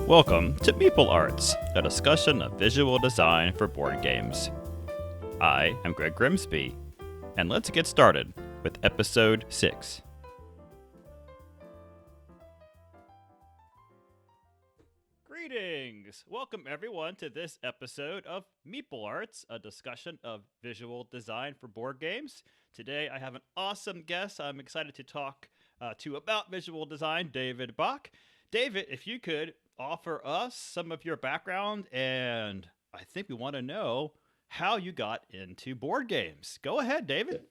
Welcome to Meeple Arts, a discussion of visual design for board games. I am Greg Grimsby, and let's get started with episode 6. Greetings! Welcome everyone to this episode of Meeple Arts, a discussion of visual design for board games. Today I have an awesome guest I'm excited to talk to about visual design, David Bock. David, if you could offer us some of your background, and I think we want to know how you got into board games. Go ahead, David.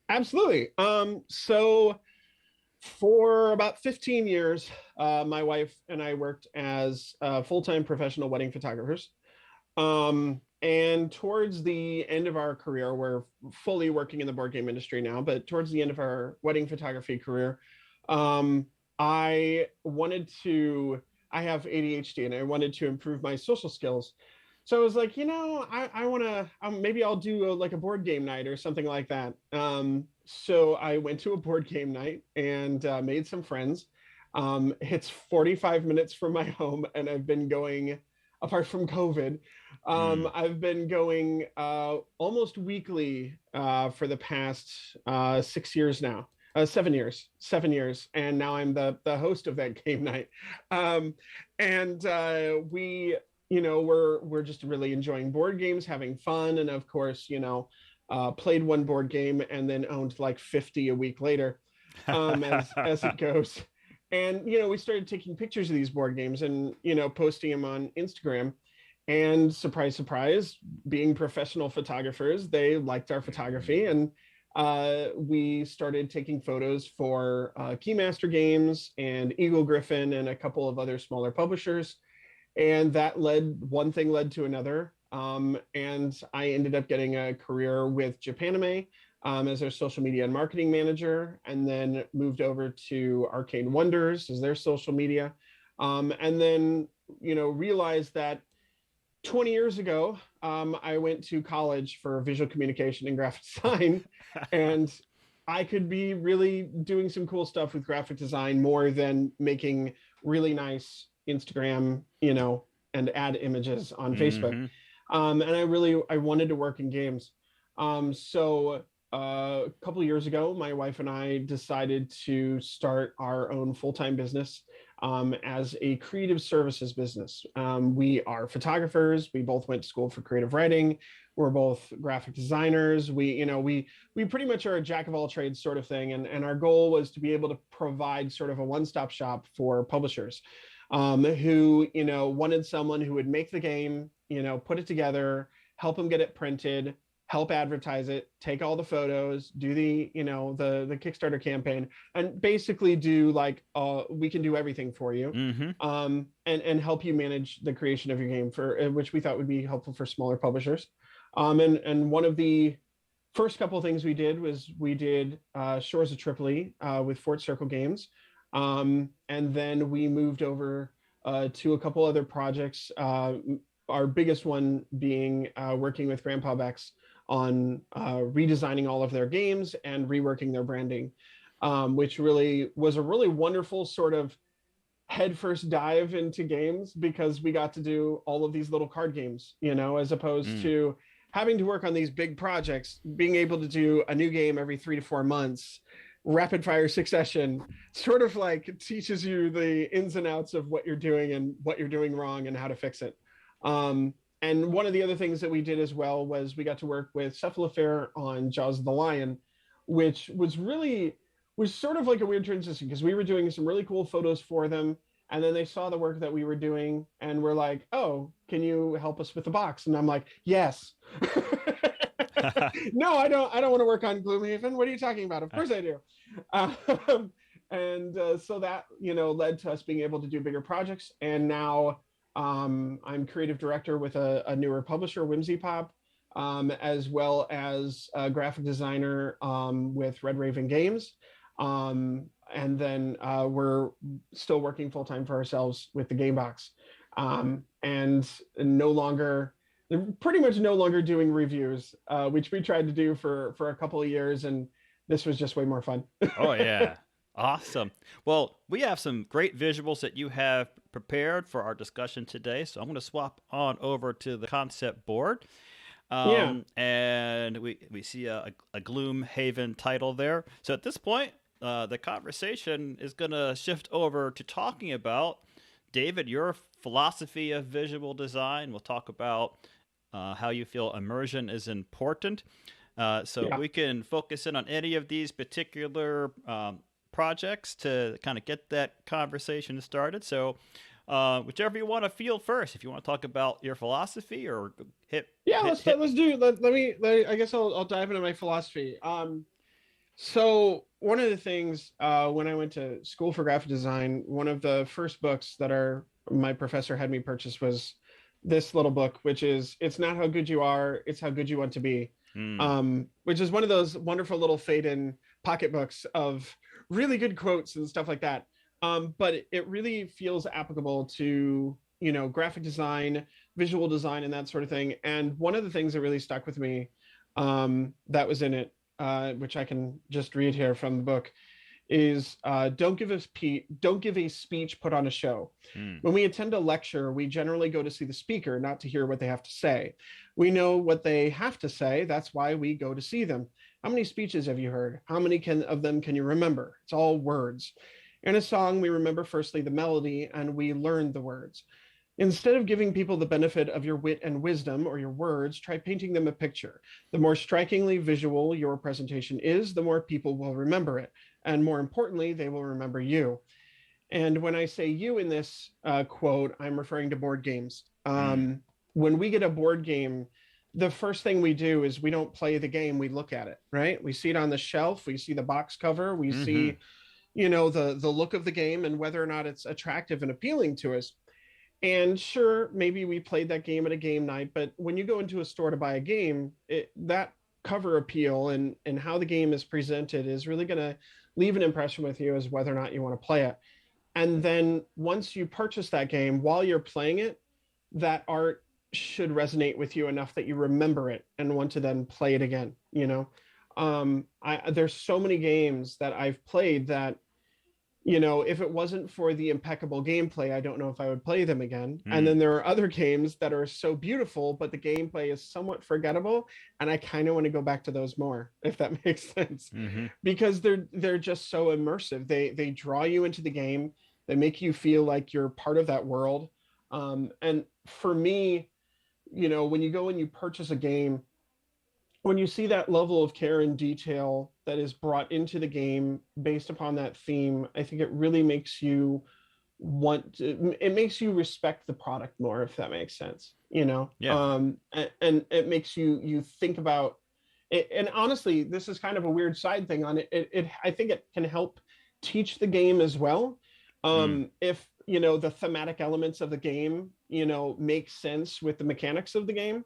Absolutely. So for about 15 years, my wife and I worked as full-time professional wedding photographers. And towards the end of our career, we're fully working in the board game industry now, but towards the end of our wedding photography career, I have ADHD and I wanted to improve my social skills. So I was like, I want to, maybe I'll do a board game night or something like that. So I went to a board game night and made some friends. It's 45 minutes from my home, and I've been going, apart from COVID, I've been going almost weekly for the past 6 years now. 7 years, and now I'm the host of that game night. We're just really enjoying board games, having fun, and of course, played one board game and then owned like 50 a week later, as it goes. And we started taking pictures of these board games and posting them on Instagram. And surprise, surprise, being professional photographers, they liked our photography, and we started taking photos for Keymaster Games and Eagle Griffin and a couple of other smaller publishers. And that one thing led to another. And I ended up getting a career with Japanime as their social media and marketing manager, and then moved over to Arcade Wonders as their social media. And then, realized that 20 years ago, I went to college for visual communication and graphic design, and I could be really doing some cool stuff with graphic design more than making really nice Instagram, and ad images on Facebook. And I wanted to work in games. So a couple of years ago, my wife and I decided to start our own full-time business as a creative services business. We are photographers. We both went to school for creative writing. We're both graphic designers. We pretty much are a jack of all trades sort of thing. And our goal was to be able to provide sort of a one-stop shop for publishers who, wanted someone who would make the game, put it together, help them get it printed, help advertise it, take all the photos, do the Kickstarter campaign, and basically do we can do everything for you, and help you manage the creation of your game, which we thought would be helpful for smaller publishers. And one of the first couple of things we did was Shores of Tripoli with Fort Circle Games. And then we moved over to a couple other projects, our biggest one being working with Grandpa Beck's on redesigning all of their games and reworking their branding, which really was a really wonderful sort of headfirst dive into games, because we got to do all of these little card games, as opposed to having to work on these big projects. Being able to do a new game every 3 to 4 months, rapid fire succession, sort of teaches you the ins and outs of what you're doing and what you're doing wrong and how to fix it. And one of the other things that we did as well was we got to work with Cephalofair on Jaws of the Lion, which was sort of like a weird transition, because we were doing some really cool photos for them. And then they saw the work that we were doing and were like, "Oh, can you help us with the box?" And I'm like, "Yes." No, I don't want to work on Gloomhaven. What are you talking about? Of course I do. So that, led to us being able to do bigger projects. And now I'm creative director with a newer publisher, Whimsy Pop, as well as a graphic designer with Red Raven Games. And then we're still working full-time for ourselves with the Game Box, and pretty much no longer doing reviews, which we tried to do for a couple of years, and this was just way more fun. Oh yeah. Awesome. Well, we have some great visuals that you have prepared for our discussion today. So I'm going to swap on over to the concept board. Yeah. And we see a Gloomhaven title there. So at this point, the conversation is going to shift over to talking about, David, your philosophy of visual design. We'll talk about how you feel immersion is important. So Yeah. we can focus in on any of these particular projects to kind of get that conversation started. So whichever you want to field first, if you want to talk about your philosophy or hit Yeah, hit let's hit. let's do I guess I'll dive into my philosophy. So one of the things when I went to school for graphic design, one of the first books that our my professor had me purchase was this little book, which is "It's Not How Good You Are, It's How Good You Want to Be," Mm, which is one of those wonderful little fade-in pocketbooks of really good quotes and stuff like that. But it really feels applicable to graphic design, visual design, and that sort of thing. And one of the things that really stuck with me that was in it, which I can just read here from the book, is don't give a speech, put on a show. mm, When we attend a lecture, we generally go to see the speaker, not to hear what they have to say. We know what they have to say. That's why we go to see them. How many speeches have you heard? How many of them can you remember? It's all words. In a song, we remember firstly the melody and we learn the words. Instead of giving people the benefit of your wit and wisdom or your words, try painting them a picture. The more strikingly visual your presentation is, the more people will remember it. And more importantly, they will remember you. And when I say you in this quote, I'm referring to board games. mm, When we get a board game, the first thing we do is we don't play the game, we look at it, right? We see it on the shelf, we see the box cover, we mm-hmm. see, the look of the game and whether or not it's attractive and appealing to us. And sure, maybe we played that game at a game night, but when you go into a store to buy a game, that cover appeal and how the game is presented is really going to leave an impression with you as whether or not you want to play it. And then once you purchase that game, while you're playing it, that art should resonate with you enough that you remember it and want to then play it again. There's so many games that I've played that if it wasn't for the impeccable gameplay, I don't know if I would play them again. And Mm, then there are other games that are so beautiful, but the gameplay is somewhat forgettable, and I kind of want to go back to those more, if that makes sense, mm-hmm. because they're just so immersive. They draw you into the game. They make you feel like you're part of that world. And for me, when you go and you purchase a game, when you see that level of care and detail that is brought into the game based upon that theme, I think it really makes you it makes you respect the product more, if that makes sense, Yeah. and it makes you think about it. And honestly, this is kind of a weird side thing on it. I think it can help teach the game as well. Mm, If, the thematic elements of the game, make sense with the mechanics of the game,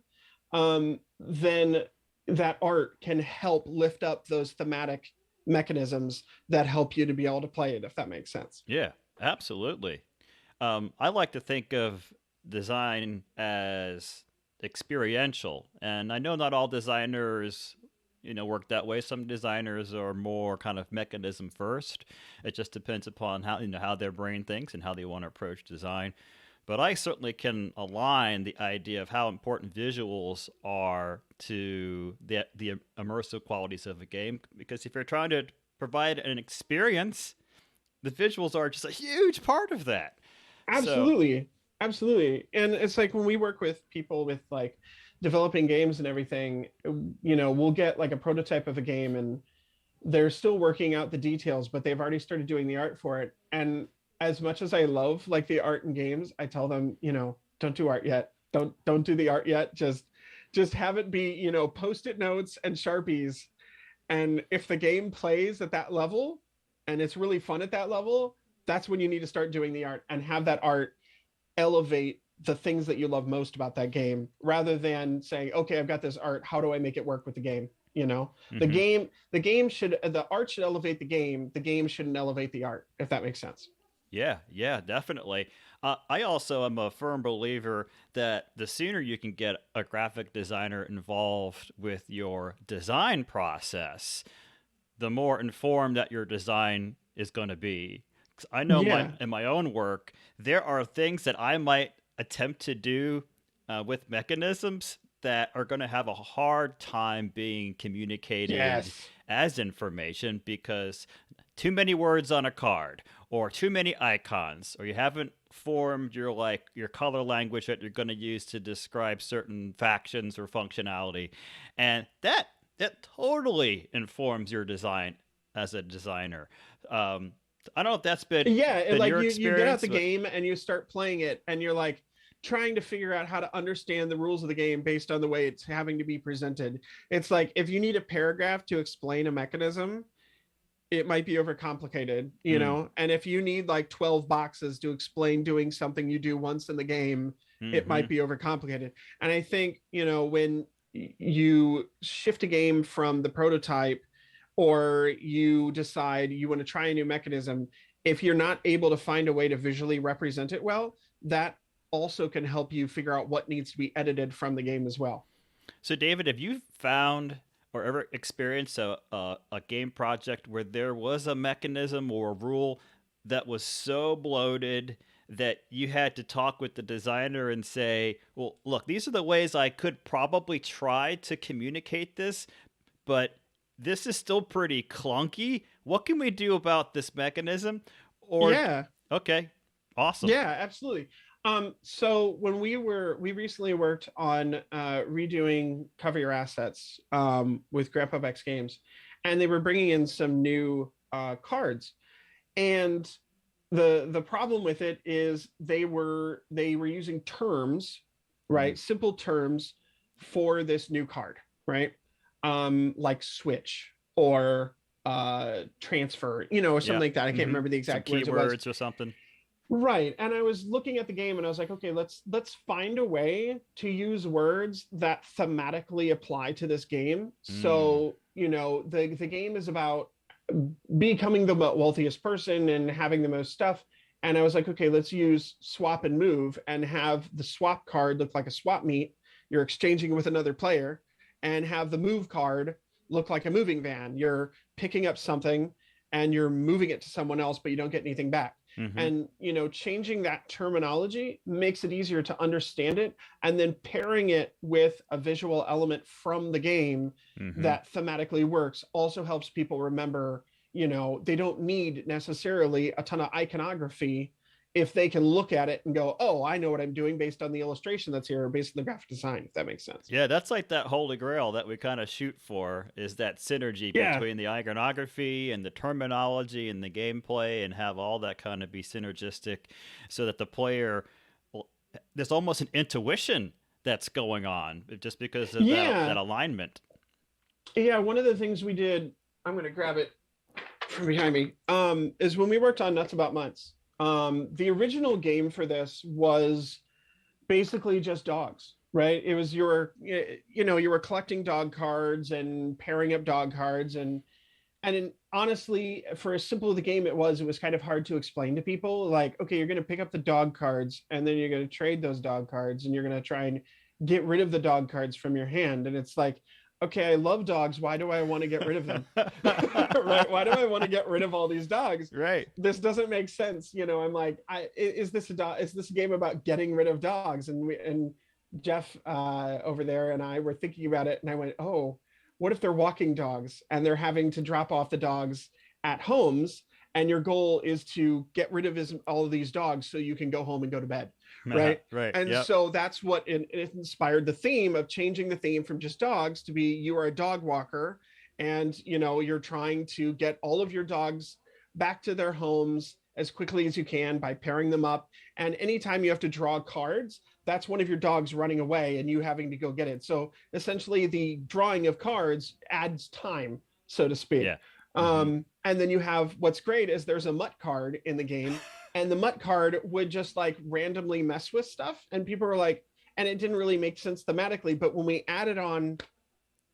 then that art can help lift up those thematic mechanisms that help you to be able to play it, if that makes sense. yeah, absolutely. I like to think of design as experiential, and I know not all designers, work that way. Some designers are more kind of mechanism first. It just depends upon how their brain thinks and how they want to approach design. But I certainly can align the idea of how important visuals are to the immersive qualities of a game. Because if you're trying to provide an experience, the visuals are just a huge part of that. So, Absolutely. Absolutely. And it's like when we work with people with like developing games and everything, we'll get like a prototype of a game and they're still working out the details, but they've already started doing the art for it. And as much as I love like the art in games, I tell them, don't do art yet. Don't do the art yet. Just have it be, post-it notes and Sharpies. And if the game plays at that level and it's really fun at that level, that's when you need to start doing the art and have that art elevate the things that you love most about that game, rather than saying, okay, I've got this art, how do I make it work with the game? The mhm. the art should elevate the game shouldn't elevate the art, if that makes sense. Yeah, yeah, definitely. I also am a firm believer that the sooner you can get a graphic designer involved with your design process, the more informed that your design is going to be. 'Cause I know Yeah. in my own work, there are things that I might attempt to do with mechanisms that are going to have a hard time being communicated Yes. as information because too many words on a card or too many icons, or you haven't formed your color language that you're going to use to describe certain factions or functionality, and that totally informs your design as a designer. I don't know if that's Yeah, been like your you get out experience, the but game and you start playing it and you're like trying to figure out how to understand the rules of the game based on the way it's having to be presented. It's like if you need a paragraph to explain a mechanism, it might be overcomplicated, you mm, know? And if you need like 12 boxes to explain doing something you do once in the game, it mm-hmm, might be overcomplicated. And I think, you know, when you shift a game from the prototype or you decide you want to try a new mechanism, if you're not able to find a way to visually represent it well, that also can help you figure out what needs to be edited from the game as well. So, David, have you found or ever experienced a game project where there was a mechanism or a rule that was so bloated that you had to talk with the designer and say, well, look, these are the ways I could probably try to communicate this, but this is still pretty clunky. What can we do about this mechanism? Or, Yeah. okay, awesome. Yeah, absolutely. So when we recently worked on redoing Cover Your Assets with Grandpa Beck's Games, and they were bringing in some new cards. And the problem with it is they were using terms, Mm, right? Simple terms for this new card, right? Like switch or transfer, you know, or something yeah. like that. I can't Mm-hmm. remember the Some exact words it was. keywords or something. Right. And I was looking at the game and I was like, okay, let's find a way to use words that thematically apply to this game. Mm, So, you know, the game is about becoming the wealthiest person and having the most stuff. And I was like, okay, let's use swap and move and have the swap card look like a swap meet. You're exchanging with another player, and have the move card look like a moving van. You're picking up something and you're moving it to someone else, but you don't get anything back. mm-hmm. And you know, changing that terminology makes it easier to understand it, and then pairing it with a visual element from the game Mm-hmm. that thematically works also helps people remember, you know, they don't need necessarily a ton of iconography if they can look at it and go, oh, I know what I'm doing based on the illustration that's here, or based on the graphic design, if that makes sense. Yeah, that's like that holy grail that we kind of shoot for is that synergy Yeah. between the iconography and the terminology and the gameplay and have all that kind of be synergistic so that the player, well, there's almost an intuition that's going on just because of that Yeah. alignment. Yeah. One of the things we did, I'm going to grab it from behind me, is when we worked on Nuts About Mutts. The original game for this was basically just dogs, right? It was you were collecting dog cards and pairing up dog cards, and honestly, for as simple as the game it was kind of hard to explain to people. Like, okay, you're going to pick up the dog cards, and then you're going to trade those dog cards, and you're going to try and get rid of the dog cards from your hand. And it's like, okay, I love dogs. Why do I want to get rid of them? Right? Why do I want to get rid of all these dogs? Right. This doesn't make sense. You know, I'm like, is this is this a game about getting rid of dogs? And Jeff over there and I were thinking about it, and I went, oh, what if they're walking dogs and they're having to drop off the dogs at homes, and your goal is to get rid of all of these dogs so you can go home and go to bed, right? Right. And Yep. so that's what it inspired the theme of changing the theme from just dogs to be you are a dog walker, and you know, you're trying to get all of your dogs back to their homes as quickly as you can by pairing them up. And anytime you have to draw cards, that's one of your dogs running away and you having to go get it. So essentially the drawing of cards adds time, so to speak. Yeah. Mm-hmm. And then you have, what's great is there's a Mutt card in the game, and the Mutt card would just like randomly mess with stuff. And people were like, and it didn't really make sense thematically. But when we added on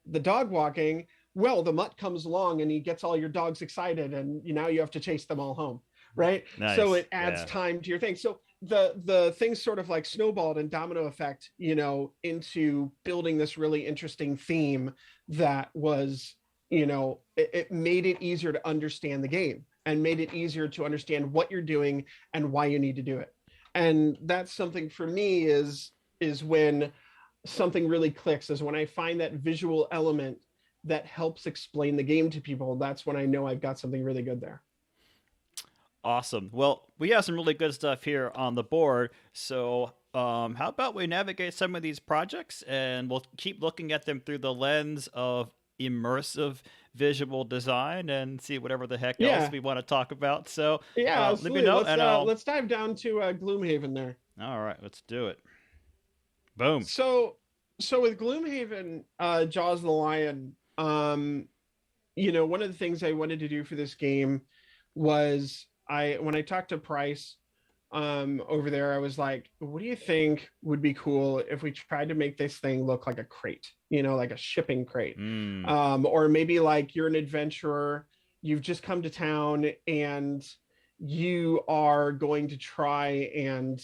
the dog walking, well, the Mutt comes along and he gets all your dogs excited, and now you have to chase them all home, right? Nice. So it adds Yeah. time to your thing. So the things sort of like snowballed and domino effect, you know, into building this really interesting theme that was, you know, it made it easier to understand the game. and made it easier to understand what you're doing and why you need to do it. And that's something for me is when something really clicks, is when I find that visual element that helps explain the game to people. That's when I know I've got something really good there. Awesome. Well, we have some really good stuff here on the board. So, how about we navigate some of these projects and we'll keep looking at them through the lens of immersive visual design and see whatever the heck else we want to talk about. So, yeah, let me absolutely. know and I'll. Let's dive down to Gloomhaven there. All right, let's do it. Boom. So with Gloomhaven, Jaws of the Lion, one of the things I wanted to do for this game was when I talked to Price over there, I was like, what do you think would be cool if we tried to make this thing look like a crate, like a shipping crate? Or maybe like you're an adventurer, you've just come to town and you are going to try and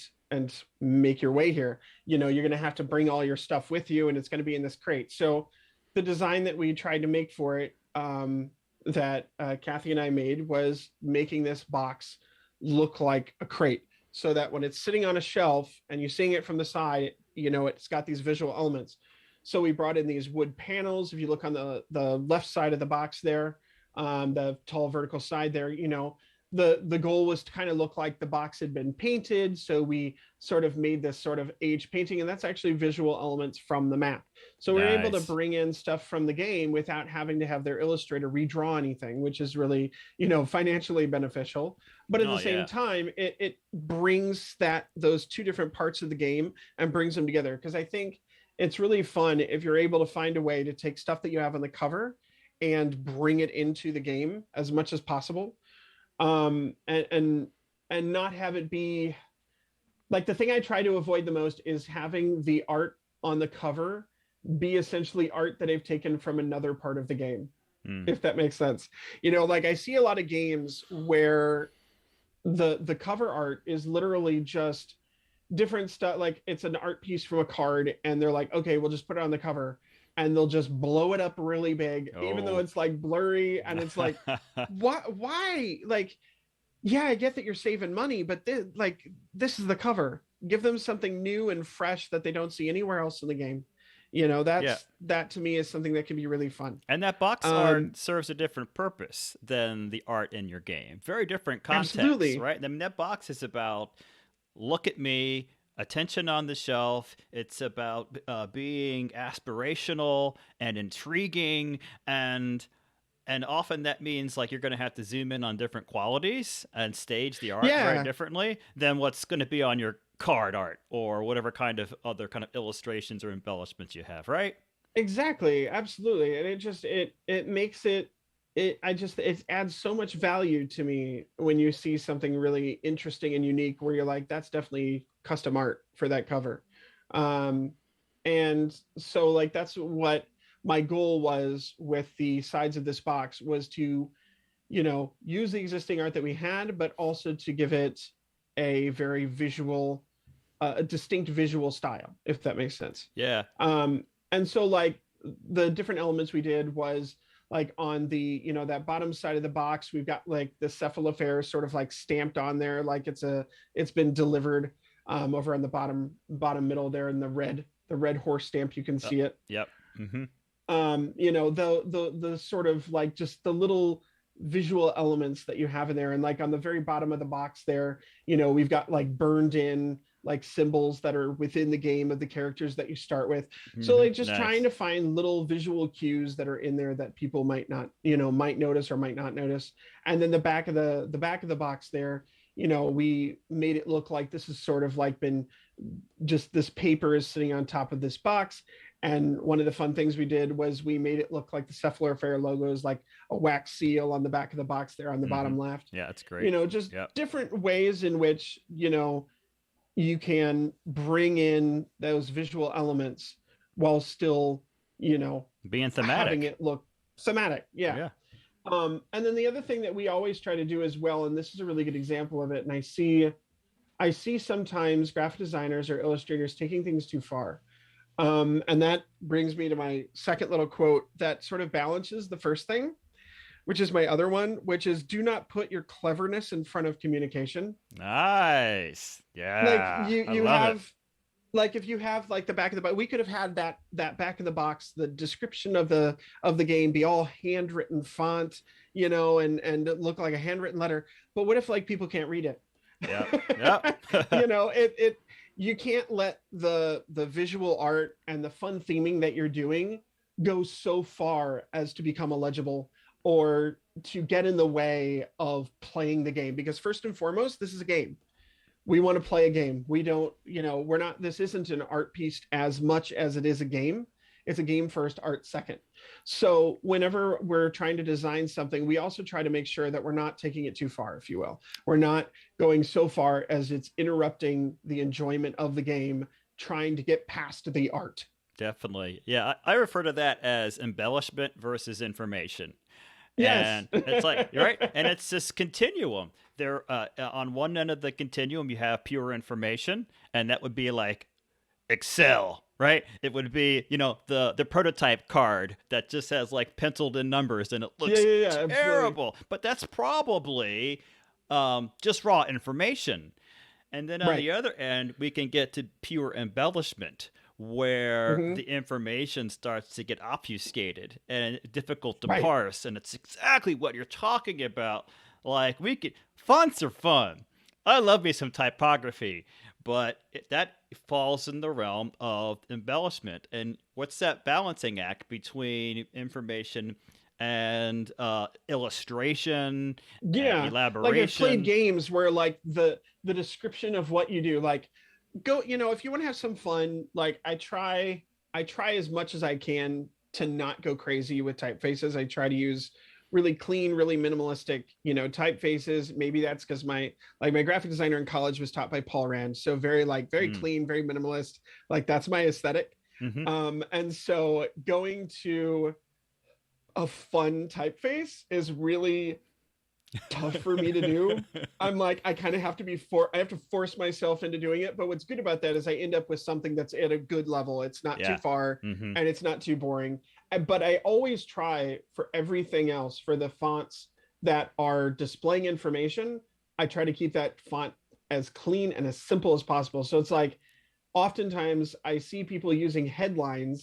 make your way here. You're going to have to bring all your stuff with you and it's going to be in this crate. So the design that we tried to make for it, that Kathy and I made, was making this box look like a crate, so that when it's sitting on a shelf and you're seeing it from the side, it's got these visual elements. So we brought in these wood panels. If you look on the left side of the box there, the tall vertical side there, the goal was to kind of look like the box had been painted. So we sort of made this sort of age painting, and that's actually visual elements from the map. So we're able to bring in stuff from the game without having to have their illustrator redraw anything, which is really, financially beneficial. But at the same time, it brings those two different parts of the game and brings them together. Because I think it's really fun if you're able to find a way to take stuff that you have on the cover and bring it into the game as much as possible. And not have it be like, the thing I try to avoid the most is having the art on the cover be essentially art that I've taken from another part of the game, if that makes sense. Like I see a lot of games where the cover art is literally just different stuff. Like it's an art piece from a card and they're like, okay, we'll just put it on the cover, and they'll just blow it up really big, even though it's like blurry. And it's like, why? Like, yeah, I get that you're saving money, but this is the cover. Give them something new and fresh that they don't see anywhere else in the game. That to me is something that can be really fun. And that box art serves a different purpose than the art in your game. Very different context, absolutely. Right? I mean, that box is about, look at me, attention on the shelf. It's about being aspirational and intriguing, and often that means like you're going to have to zoom in on different qualities and stage the art very differently than what's going to be on your card art or whatever kind of other kind of illustrations or embellishments you have, right? Exactly, absolutely. And it makes it adds so much value to me when you see something really interesting and unique where you're like, that's definitely custom art for that cover. And so like that's what my goal was with the sides of this box, was to use the existing art that we had, but also to give it a very visual, a distinct visual style, if that makes sense. Yeah. And so like the different elements we did was like on the, that bottom side of the box, we've got like the cephalofair sort of like stamped on there, like it's been delivered over on the bottom middle there, in the red horse stamp, you can see it. Yep. Mm-hmm. The sort of like just the little visual elements that you have in there. And like on the very bottom of the box there, we've got like burned in like symbols that are within the game of the characters that you start with. So like just trying to find little visual cues that are in there that people might not, might notice or might not notice. And then the back of the box there, we made it look like this is sort of like been just, this paper is sitting on top of this box. And one of the fun things we did was we made it look like the cephalofair logo is like a wax seal on the back of the box there on the bottom left. Yeah, that's great. Just different ways in which, you can bring in those visual elements while still, being thematic, having it look thematic. Yeah. And then the other thing that we always try to do as well, and this is a really good example of it, and I see sometimes graphic designers or illustrators taking things too far. And that brings me to my second little quote that sort of balances the first thing. which is my other one, which is do not put your cleverness in front of communication. Nice. Like Yeah, you I you love it. have like if you have like the back of the box, we could have had that back of the box, the description of the game be all handwritten font, and it look like a handwritten letter. But what if like people can't read it? Yep. Yep. It you can't let the visual art and the fun theming that you're doing go so far as to become illegible or to get in the way of playing the game, because first and foremost, this is a game. We want to play a game. We don't, we're not, this isn't an art piece as much as it is a game. It's a game first, art second. So whenever we're trying to design something, we also try to make sure that we're not taking it too far, if you will. We're not going so far as it's interrupting the enjoyment of the game, trying to get past the art. Definitely. Yeah, I refer to that as embellishment versus information. Yes. And it's like, you're right. And it's this continuum. There, on one end of the continuum, you have pure information, and that would be like Excel, right? It would be, the prototype card that just has like penciled in numbers and it looks Yeah, terrible. absolutely. But that's probably just raw information. And then on Right. the other end, we can get to pure embellishment, where Mm-hmm. the information starts to get obfuscated and difficult to Right. parse. And it's exactly what you're talking about. Like, fonts are fun. I love me some typography, but that falls in the realm of embellishment. And what's that balancing act between information and illustration and Yeah. Like I've played elaboration? games where like the description of what you do, like go, if you want to have some fun, like I try as much as I can to not go crazy with typefaces. I try to use really clean, really minimalistic, typefaces. Maybe that's because my graphic designer in college was taught by Paul Rand. So very Mm. clean, very minimalist. Like that's my aesthetic. Hmm. And so going to a fun typeface is really tough for me to do. I'm like, I kind of have to I have to force myself into doing it. But what's good about that is I end up with something that's at a good level. It's not too Yeah. far Hmm. and it's not too boring. But I always try for everything else, for the fonts that are displaying information, I try to keep that font as clean and as simple as possible. So it's like oftentimes I see people using headline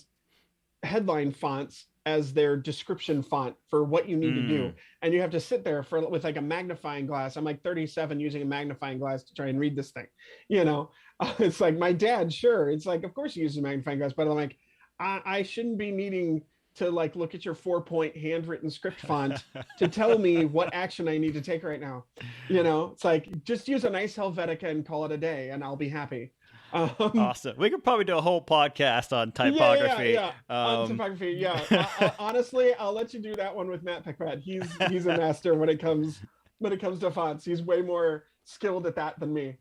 fonts as their description font for what you need to do, Mm. and you have to sit there with like a magnifying glass. I'm like 37 using a magnifying glass to try and read this thing. It's like my dad, sure, it's like of course he uses a magnifying glass, but I'm like I shouldn't be needing to like look at your 4-point handwritten script font to tell me what action I need to take right now. It's like just use a nice Helvetica and call it a day and I'll be happy. um Awesome. We could probably do a whole podcast on typography. yeah. On typography, yeah. Honestly, I'll let you do that one with Matt Pickrat. He's a master when it comes to fonts. He's way more skilled at that than me.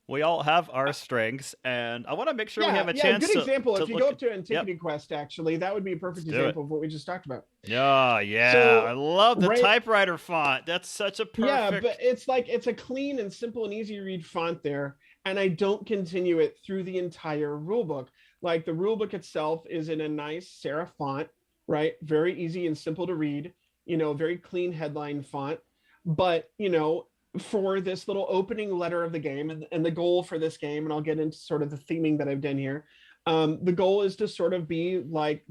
We all have our strengths, and I want to make sure we have a Yeah. chance Good to, example. If you look go at. up to Yep, Antiquity Quest, actually, that would be a let's perfect do it. example of what we just talked about. Yeah, yeah. I So, love the right, typewriter font. That's such a yeah, but perfect. it's like it's a clean and simple and easy to read font there, and I don't continue it through the entire rulebook. Like the rulebook itself is in a nice serif font, right? Very easy and simple to read. Very clean headline font. But for this little opening letter of the game, and the goal for this game, and I'll get into sort of the theming that I've done here. The goal is to sort of be like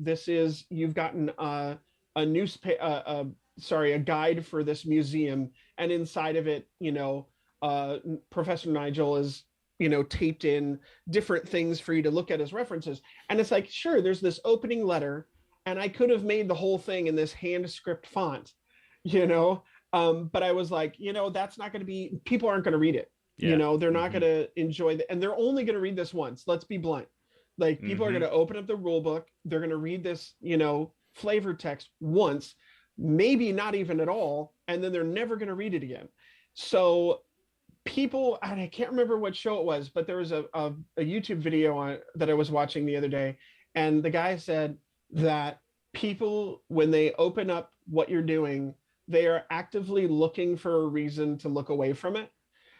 you've gotten a newspaper, sorry, a guide for this museum, and inside of it, Professor Nigel is, taped in different things for you to look at as references. And it's like, sure, there's this opening letter, and I could have made the whole thing in this hand script font, you know. But I was like, that's not going to be, people aren't going to read it. Yeah. They're not Mm-hmm. going to enjoy it, and they're only going to read this once. Let's be blunt. Like people are Mm-hmm. going to open up the rule book, they're going to read this, flavor text once, maybe not even at all, and then they're never going to read it again. So people, and I can't remember what show it was, but there was a YouTube video that I was watching the other day, and the guy said that people, when they open up what you're doing, they are actively looking for a reason to look away from it.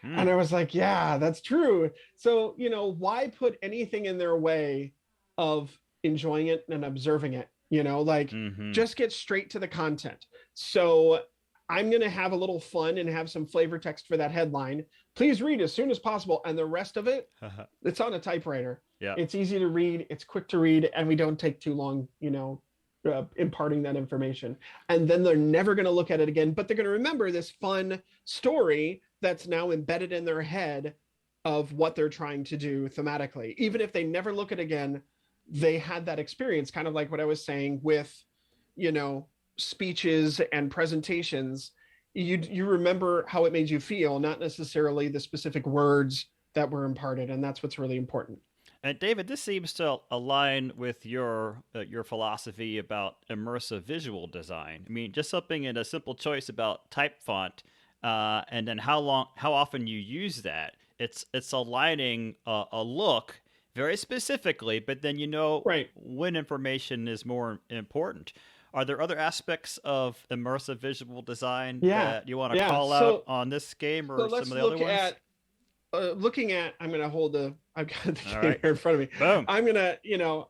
And Mm. I was like, yeah, that's true. So, why put anything in their way of enjoying it and observing it? like just get straight to the content. So I'm going to have a little fun and have some flavor text for that headline. Please read as soon as possible. And the rest of it, it's on a typewriter. Yeah. It's easy to read. It's quick to read. And we don't take too long, imparting that information. And then they're never going to look at it again, but they're going to remember this fun story that's now embedded in their head of what they're trying to do thematically. Even if they never look at it again, they had that experience, kind of like what I was saying with, speeches and presentations. You remember how it made you feel, not necessarily the specific words that were imparted. And that's what's really important. And David, this seems to align with your philosophy about immersive visual design. I mean, just something in a simple choice about type font, and then how often you use that. It's aligning a look very specifically, but then right. when information is more important. Are there other aspects of immersive visual design that you want to call out on this game or some of the other ones? Looking at, I'm going to hold I've got the game here in front of me. Boom. I'm going to,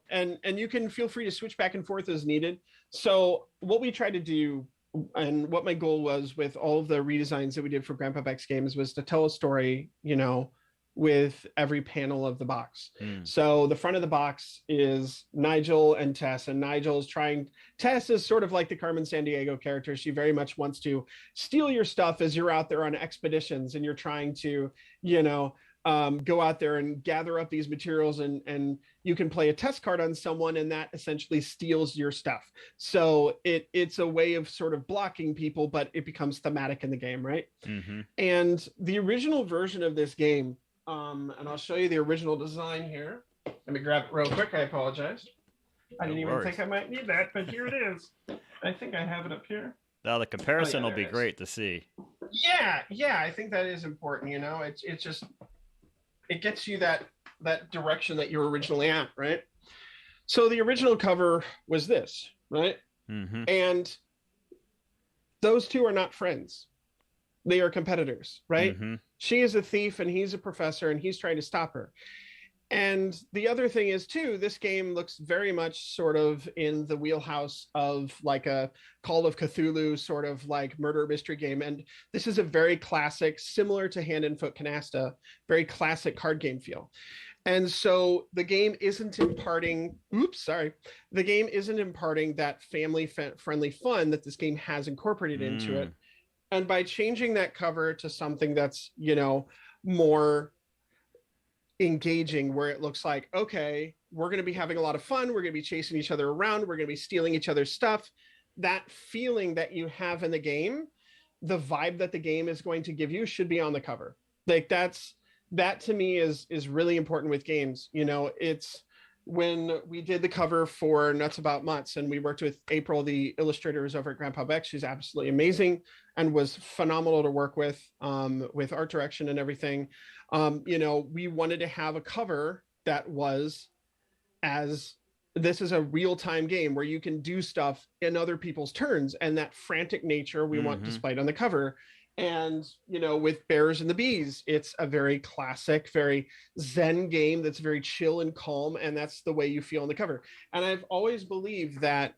and you can feel free to switch back and forth as needed. So what we try to do, and what my goal was with all of the redesigns that we did for Grandpa Beck's games, was to tell a story, with every panel of the box. So the front of the box is Nigel and Tess, and Tess is sort of like the Carmen Sandiego character. She very much wants to steal your stuff as you're out there on expeditions and you're trying to, go out there and gather up these materials, and you can play a test card on someone and that essentially steals your stuff. So it's a way of sort of blocking people, but it becomes thematic in the game, right? And the original version of this game, and I'll show you the original design here. Let me grab it real quick. I apologize. I didn't even think I might need that, but here it is. I think I have it up here. Now the comparison will be great to see. Yeah, I think that is important. It's just, it gets you that direction that you were originally at, right? So the original cover was this, right? And those two are not friends. They are competitors, right? She is a thief and he's a professor and he's trying to stop her. And the other thing is too, this game looks very much sort of in the wheelhouse of like a Call of Cthulhu sort of like murder mystery game. And this is a very classic, similar to Hand and Foot Canasta, very classic card game feel. And so the game isn't imparting, that family friendly fun that this game has incorporated into it. And by changing that cover to something that's, more engaging, where it looks like, okay, we're going to be having a lot of fun. We're going to be chasing each other around. We're going to be stealing each other's stuff. That feeling that you have in the game, the vibe that the game is going to give you should be on the cover. Like that to me is really important with games. It's when we did the cover for Nuts About Mutts and we worked with April, the illustrators over at Grandpa Beck. She's absolutely amazing and was phenomenal to work with art direction and everything. We wanted to have a cover that was this is a real-time game where you can do stuff in other people's turns, and that frantic nature we want displayed on the cover. And, with Bears and the Bees, it's a very classic, very Zen game that's very chill and calm. And that's the way you feel on the cover. And I've always believed that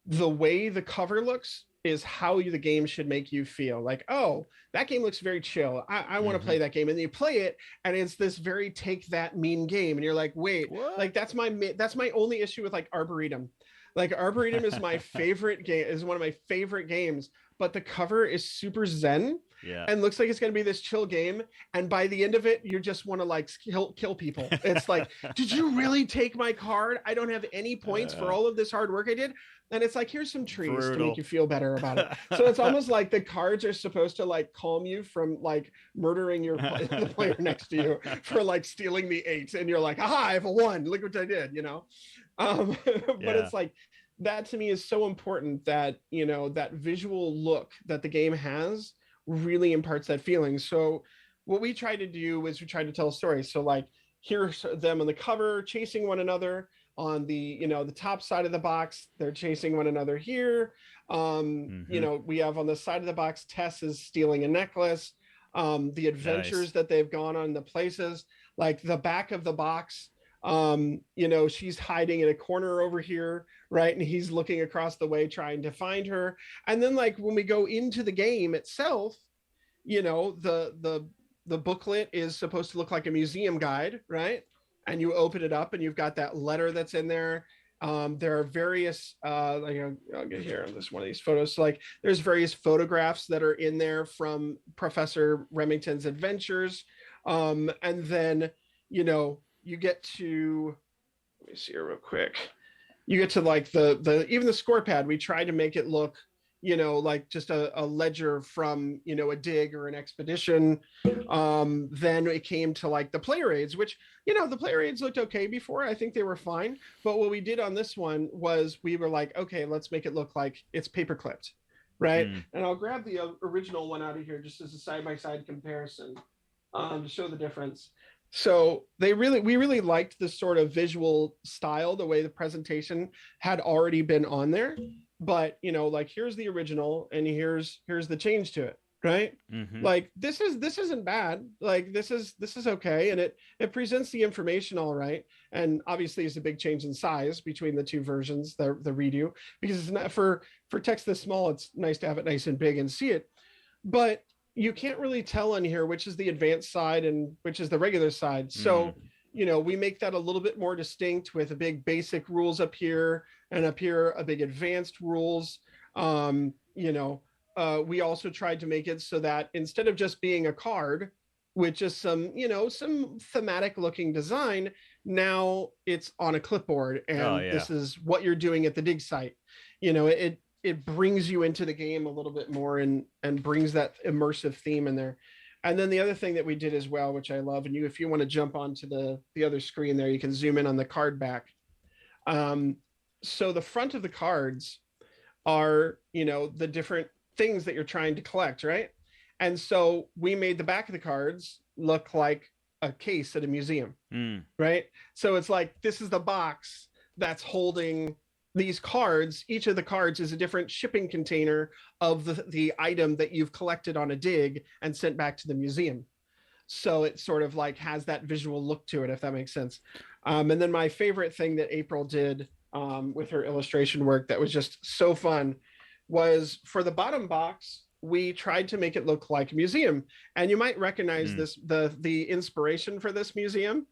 the way the cover looks is how the game should make you feel. Like, oh, that game looks very chill. I want to play that game. And then you play it and it's this very take that mean game. And you're like, wait, what? Like that's my only issue with like Arboretum. Like Arboretum is my favorite game, is one of my favorite games, but the cover is super zen and looks like it's going to be this chill game. And by the end of it, you just want to like kill people. It's like, did you really take my card? I don't have any points for all of this hard work I did. And it's like, here's some trees to make you feel better about it. So it's almost like the cards are supposed to like calm you from like murdering the player next to you for like stealing the 8. And you're like, aha, I have a 1. Look what I did, But it's like, that to me is so important that, that visual look that the game has really imparts that feeling. So what we try to do is we try to tell a story. So like, here's them on the cover chasing one another. On the, the top side of the box, they're chasing one another here. We have on the side of the box, Tess is stealing a necklace. The adventures that they've gone on, the places, like the back of the box, She's hiding in a corner over here, right? And he's looking across the way trying to find her. And then like when we go into the game itself, the booklet is supposed to look like a museum guide, right? And you open it up and you've got that letter that's in there. There are various I'll get here on this one of these photos. So like there's various photographs that are in there from Professor Remington's adventures. And then, you get to, let me see here real quick. You get to like the even the score pad, we try to make it look, like just a ledger from, a dig or an expedition. Then it came to like the player aids, which, the player aids looked okay before. I think they were fine. But what we did on this one was we were like, okay, let's make it look like it's paper clipped, right? And I'll grab the original one out of here just as a side-by-side comparison to show the difference. So we really liked this sort of visual style, the way the presentation had already been on there. But like here's the original and here's the change to it, right? Like this isn't bad. Like this is okay, and it presents the information all right. And obviously it's a big change in size between the two versions, the redo, because it's not for text this small, it's nice to have it nice and big and see it. But you can't really tell on here which is the advanced side and which is the regular side. So we make that a little bit more distinct with a big basic rules up here and up here a big advanced rules. We also tried to make it so that instead of just being a card with just some thematic looking design, now it's on a clipboard and this is what you're doing at the dig site. It brings you into the game a little bit more and brings that immersive theme in there. And then the other thing that we did as well, which I love, and if you want to jump onto the other screen there, you can zoom in on the card back. So the front of the cards are, the different things that you're trying to collect, right? And so we made the back of the cards look like a case at a museum, right? So it's like, this is the box that's holding these cards. Each of the cards is a different shipping container of the item that you've collected on a dig and sent back to the museum. So it sort of like has that visual look to it, if that makes sense. And then my favorite thing that April did with her illustration work that was just so fun was for the bottom box, we tried to make it look like a museum. And you might recognize this, the inspiration for this museum.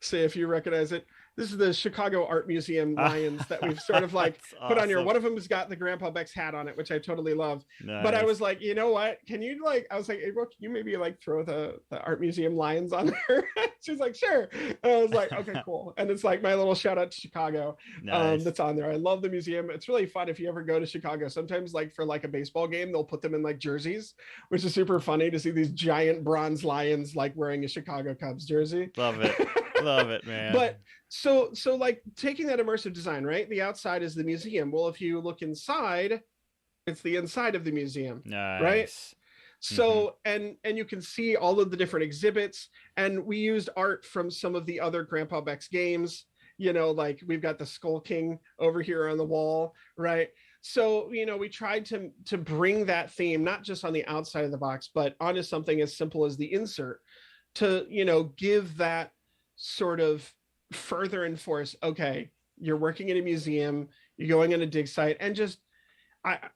See if you recognize it. This is the Chicago Art Museum lions that we've sort of like put on here. One of them has got the Grandpa Beck's hat on it, which I totally love. Nice. But I was like, you know what? Can you I was like, April, can you maybe like throw the Art Museum lions on there? She's like, sure. And I was like, okay, cool. And it's like my little shout out to Chicago that's on there. I love the museum. It's really fun if you ever go to Chicago. Sometimes like for like a baseball game, they'll put them in like jerseys, which is super funny to see these giant bronze lions like wearing a Chicago Cubs jersey. Love it. Love it, man. But so like taking that immersive design, right? The outside is the museum. Well, if you look inside, it's the inside of the museum, right? So, and you can see all of the different exhibits, and we used art from some of the other Grandpa Beck's games, like we've got the Skull King over here on the wall, right? So, we tried to bring that theme, not just on the outside of the box, but onto something as simple as the insert to, give that sort of further enforce, okay, you're working in a museum, you're going on a dig site, and just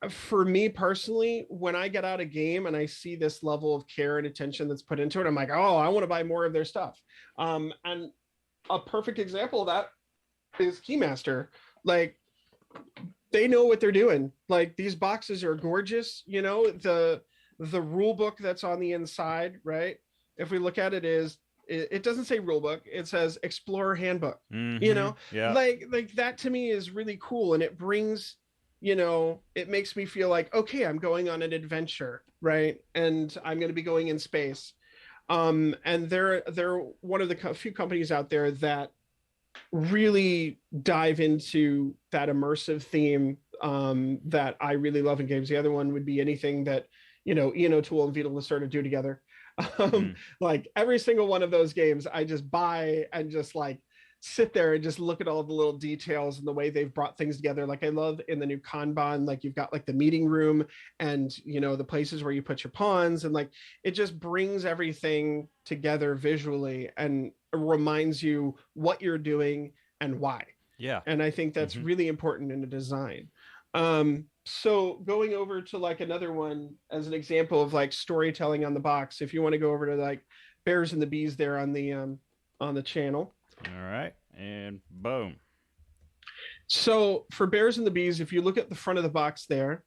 for me personally, when I get out a game and I see this level of care and attention that's put into it, I'm like, oh, I want to buy more of their stuff. And a perfect example of that is Keymaster. Like, they know what they're doing. Like, these boxes are gorgeous. The rule book that's on the inside, right? If we look at it, it doesn't say rule book, it says Explorer Handbook. Like that to me is really cool, and it brings, it makes me feel like, okay, I'm going on an adventure, right? And I'm going to be going in space. And they're one of the few companies out there that really dive into that immersive theme that I really love in games. The other one would be anything that Ian O'Toole and Vito Lacerda do together. Like every single one of those games I just buy and just like sit there and just look at all the little details and the way they've brought things together. Like I love in the new Kanban, like you've got like the meeting room and, you know, the places where you put your pawns, and like it just brings everything together visually and reminds you what you're doing and why. Yeah. And I think that's really important in a design. So going over to like another one as an example of like storytelling on the box, if you want to go over to like Bears and the Bees there on the channel. All right. And boom. So for Bears and the Bees, if you look at the front of the box there,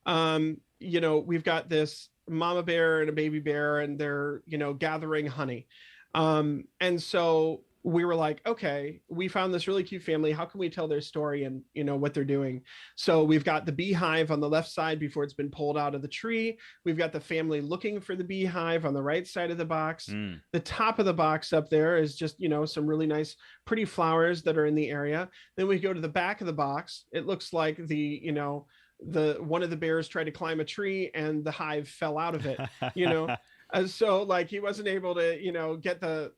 you know, we've got this mama bear and a baby bear, and they're, you know, gathering honey. And so we were like, okay, we found this really cute family. How can we tell their story and, you know, what they're doing? So we've got the beehive on the left side before it's been pulled out of the tree. We've got the family looking for the beehive on the right side of the box. The top of the box up there is just, you know, some really nice, pretty flowers that are in the area. Then we go to the back of the box. It looks like the, you know, one of the bears tried to climb a tree and the hive fell out of it, you know? So like he wasn't able to, you know, get the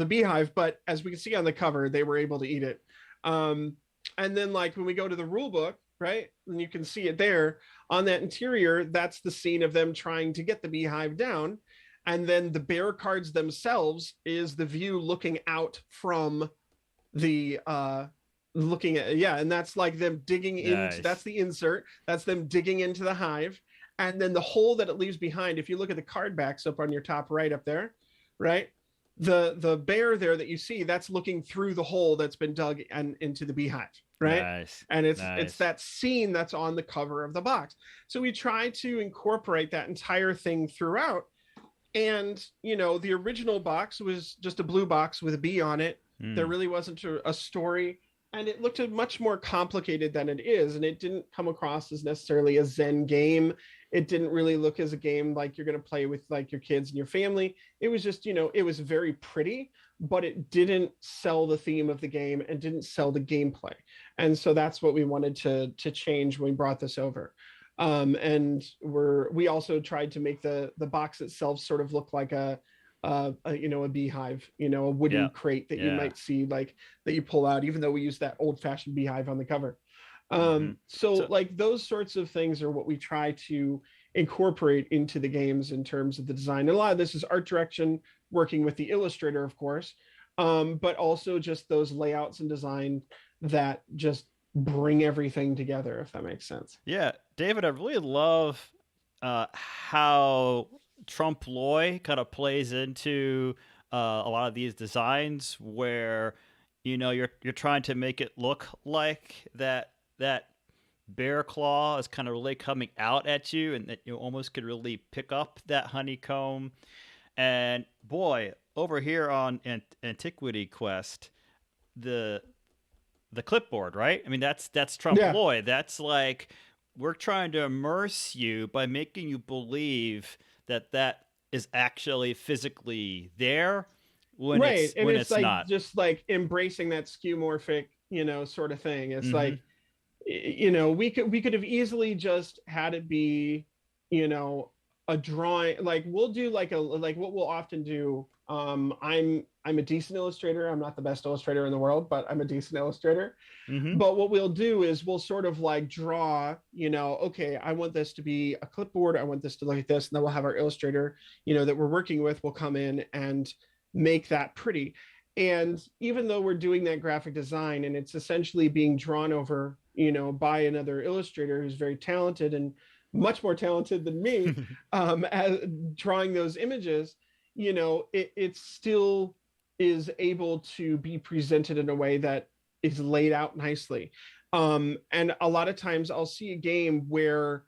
beehive, but as we can see on the cover, they were able to eat it. And then like when we go to the rule book, right, and you can see it there on that interior, that's the scene of them trying to get the beehive down. And then the bear cards themselves is the view looking out from the looking at, yeah, and that's like them digging into, that's the insert, that's them digging into the hive. And then the hole that it leaves behind, if you look at the card backs up on your top right up there, right, the bear there that you see, that's looking through the hole that's been dug and into the beehive, right? And it's that scene that's on the cover of the box. So we try to incorporate that entire thing throughout. And you know, the original box was just a blue box with a bee on it. There really wasn't a story, and it looked much more complicated than it is, and it didn't come across as necessarily a Zen game. It didn't really look as a game like you're going to play with like your kids and your family. It was just, you know, it was very pretty, but it didn't sell the theme of the game and didn't sell the gameplay. And so that's what we wanted to change when we brought this over. And we also tried to make the box itself sort of look like a you know, a beehive, you know, a wooden crate that you might see like that you pull out, even though we use that old-fashioned beehive on the cover. So like those sorts of things are what we try to incorporate into the games in terms of the design. And a lot of this is art direction, working with the illustrator, of course, but also just those layouts and design that just bring everything together, if that makes sense. Yeah, David, I really love how trompe l'oeil kind of plays into a lot of these designs where, you know, you're trying to make it look like that bear claw is kind of really coming out at you, and that you almost could really pick up that honeycomb. And boy, over here on Antiquity Quest, the clipboard, right? I mean, that's trompe l'oeil. That's like we're trying to immerse you by making you believe that is actually physically there when it's like not. Just like embracing that skeuomorphic, you know, sort of thing. It's like, you know, we could have easily just had it be, you know, a drawing. Like we'll do like what we'll often do. I'm a decent illustrator. I'm not the best illustrator in the world, but I'm a decent illustrator. But what we'll do is we'll sort of like draw, you know, okay, I want this to be a clipboard. I want this to look like this. And then we'll have our illustrator, you know, that we're working with will come in and make that pretty. And even though we're doing that graphic design and it's essentially being drawn over, you know, by another illustrator who's very talented and much more talented than me, as drawing those images, you know, it still is able to be presented in a way that is laid out nicely. And a lot of times I'll see a game where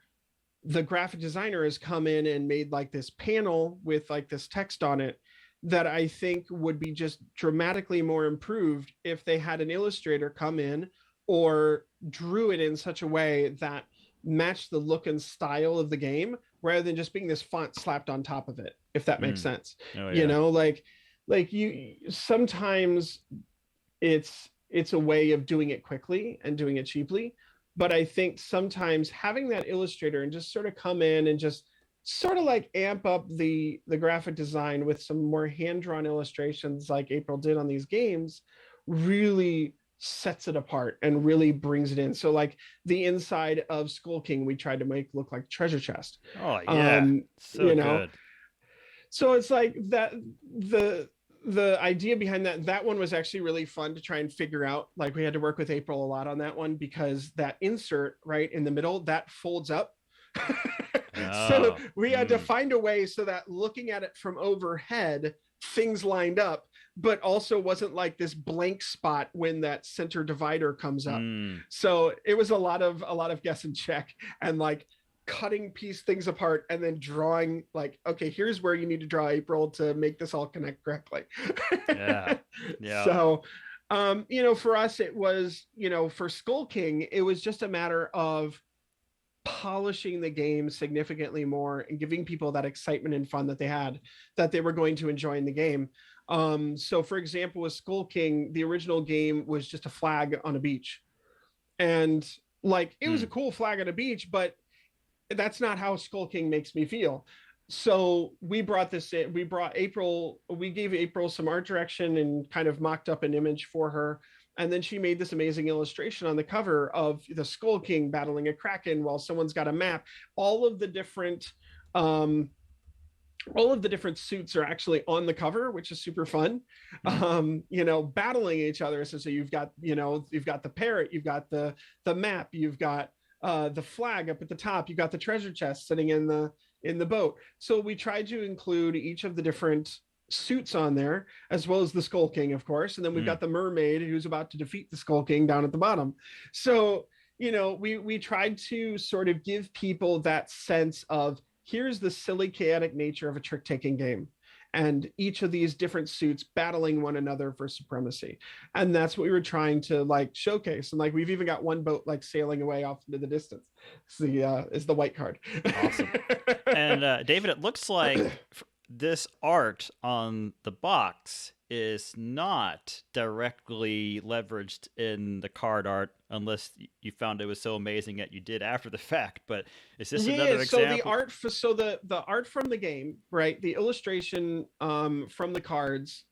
the graphic designer has come in and made like this panel with like this text on it that I think would be just dramatically more improved if they had an illustrator come in or drew it in such a way that matched the look and style of the game rather than just being this font slapped on top of it, if that makes sense. You know, like you sometimes it's a way of doing it quickly and doing it cheaply, but I think sometimes having that illustrator and just sort of come in and just sort of like amp up the graphic design with some more hand-drawn illustrations like April did on these games really sets it apart and really brings it in. So like the inside of Skull King, we tried to make look like treasure chest. Oh yeah, so You know, good. so it's like that the idea behind that one was actually really fun to try and figure out. Like we had to work with April a lot on that one because that insert right in the middle that folds up. So Oh, we had to find a way so that looking at it from overhead, things lined up, but also wasn't like this blank spot when that center divider comes up. So it was a lot of guess and check and like cutting piece things apart and then drawing like, okay, here's where you need to draw April to make this all connect correctly. yeah, yeah. So you know, for us it was, you know, for Skull King it was just a matter of polishing the game significantly more and giving people that excitement and fun that they had, that they were going to enjoy in the game. So for example, with Skull King, the original game was just a flag on a beach. And like, it was a cool flag on a beach, but that's not how Skull King makes me feel. So we brought this in, we gave April some art direction and kind of mocked up an image for her. And then she made this amazing illustration on the cover of the Skull King battling a Kraken while someone's got a map. All of the different suits are actually on the cover, which is super fun. You know, battling each other. So you've got, you know, you've got the parrot, you've got the map, you've got the flag up at the top, you've got the treasure chest sitting in the boat. So we tried to include each of the different suits on there, as well as the Skull King, of course. And then we've got the mermaid who's about to defeat the Skull King down at the bottom. So, you know, we tried to sort of give people that sense of here's the silly, chaotic nature of a trick-taking game. And each of these different suits battling one another for supremacy. And that's what we were trying to like showcase. And like, we've even got one boat like sailing away off into the distance. Is the white card. Awesome. And David, it looks like this art on the box is not directly leveraged in the card art unless you found it was so amazing that you did after the fact. But is this another example? So the art from the game, right? The illustration from the cards,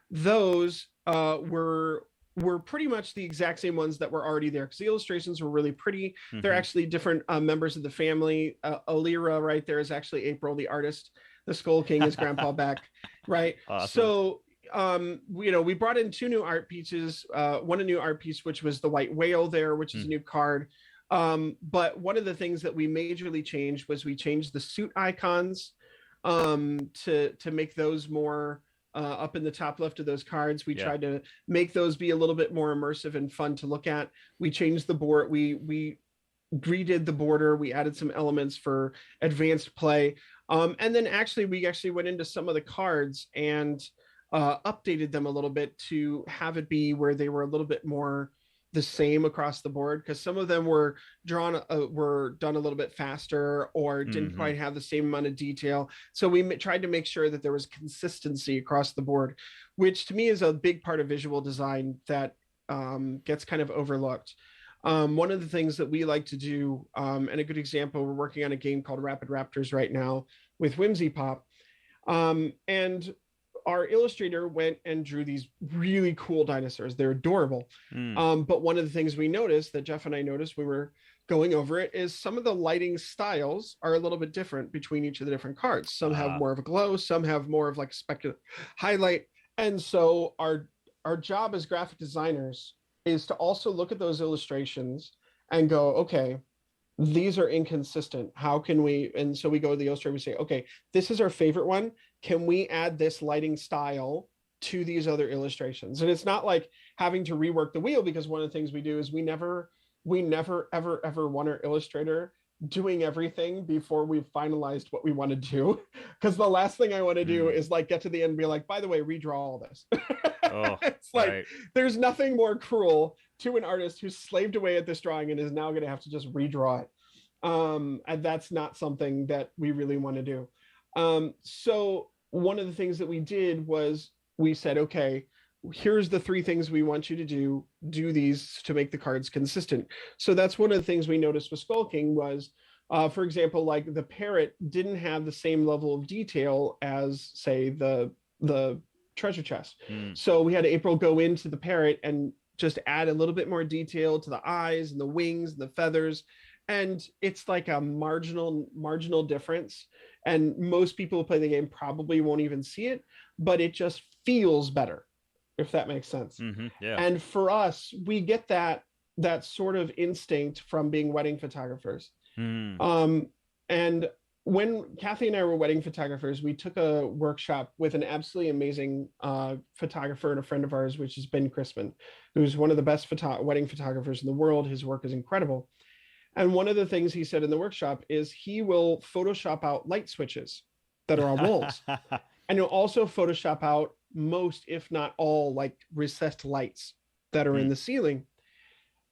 those were pretty much the exact same ones that were already there because the illustrations were really pretty. They're actually different members of the family. Alira right there is actually April, the artist. The Skull King is Grandpa Beck, right? Awesome. So, you know, we brought in two new art pieces. One a new art piece, which was the White Whale there, which is a new card. But one of the things that we majorly changed was we changed the suit icons to make those more up in the top left of those cards. We tried to make those be a little bit more immersive and fun to look at. We changed the board. We redid the border. We added some elements for advanced play. And then we actually went into some of the cards and updated them a little bit to have it be where they were a little bit more the same across the board, because some of them were done a little bit faster or didn't quite have the same amount of detail. So we tried to make sure that there was consistency across the board, which to me is a big part of visual design that gets kind of overlooked. One of the things that we like to do, and a good example, we're working on a game called Rapid Raptors right now with Whimsy Pop. And our illustrator went and drew these really cool dinosaurs. They're adorable. But one of the things we noticed, that Jeff and I noticed when we were going over it, is some of the lighting styles are a little bit different between each of the different cards. Some have more of a glow, some have more of like a speculative highlight. And so our job as graphic designers is to also look at those illustrations and go, okay, these are inconsistent. How can we? And so we go to the illustrator, we say, okay, this is our favorite one. Can we add this lighting style to these other illustrations? And it's not like having to rework the wheel, because one of the things we do is we never ever want our illustrator doing everything before we've finalized what we want to do. Because the last thing I want to do is like get to the end and be like, by the way, redraw all this. It's like, there's nothing more cruel to an artist who's slaved away at this drawing and is now going to have to just redraw it. And that's not something that we really want to do. So one of the things that we did was we said, okay, here's the 3 things we want you to do these to make the cards consistent. So that's one of the things we noticed with Skull King was For example, like the parrot didn't have the same level of detail as, say, the treasure chest. Mm. So we had April go into the parrot and just add a little bit more detail to the eyes and the wings and the feathers. And it's like a marginal difference. And most people who play the game probably won't even see it, but it just feels better, if that makes sense. Mm-hmm. Yeah. And for us, we get that sort of instinct from being wedding photographers. Mm. And when Kathy and I were wedding photographers, we took a workshop with an absolutely amazing photographer and a friend of ours, which is Ben Chrisman, who's one of the best wedding photographers in the world. His work is incredible. And one of the things he said in the workshop is he will Photoshop out light switches that are on walls. And he'll also Photoshop out most, if not all, like recessed lights that are in the ceiling.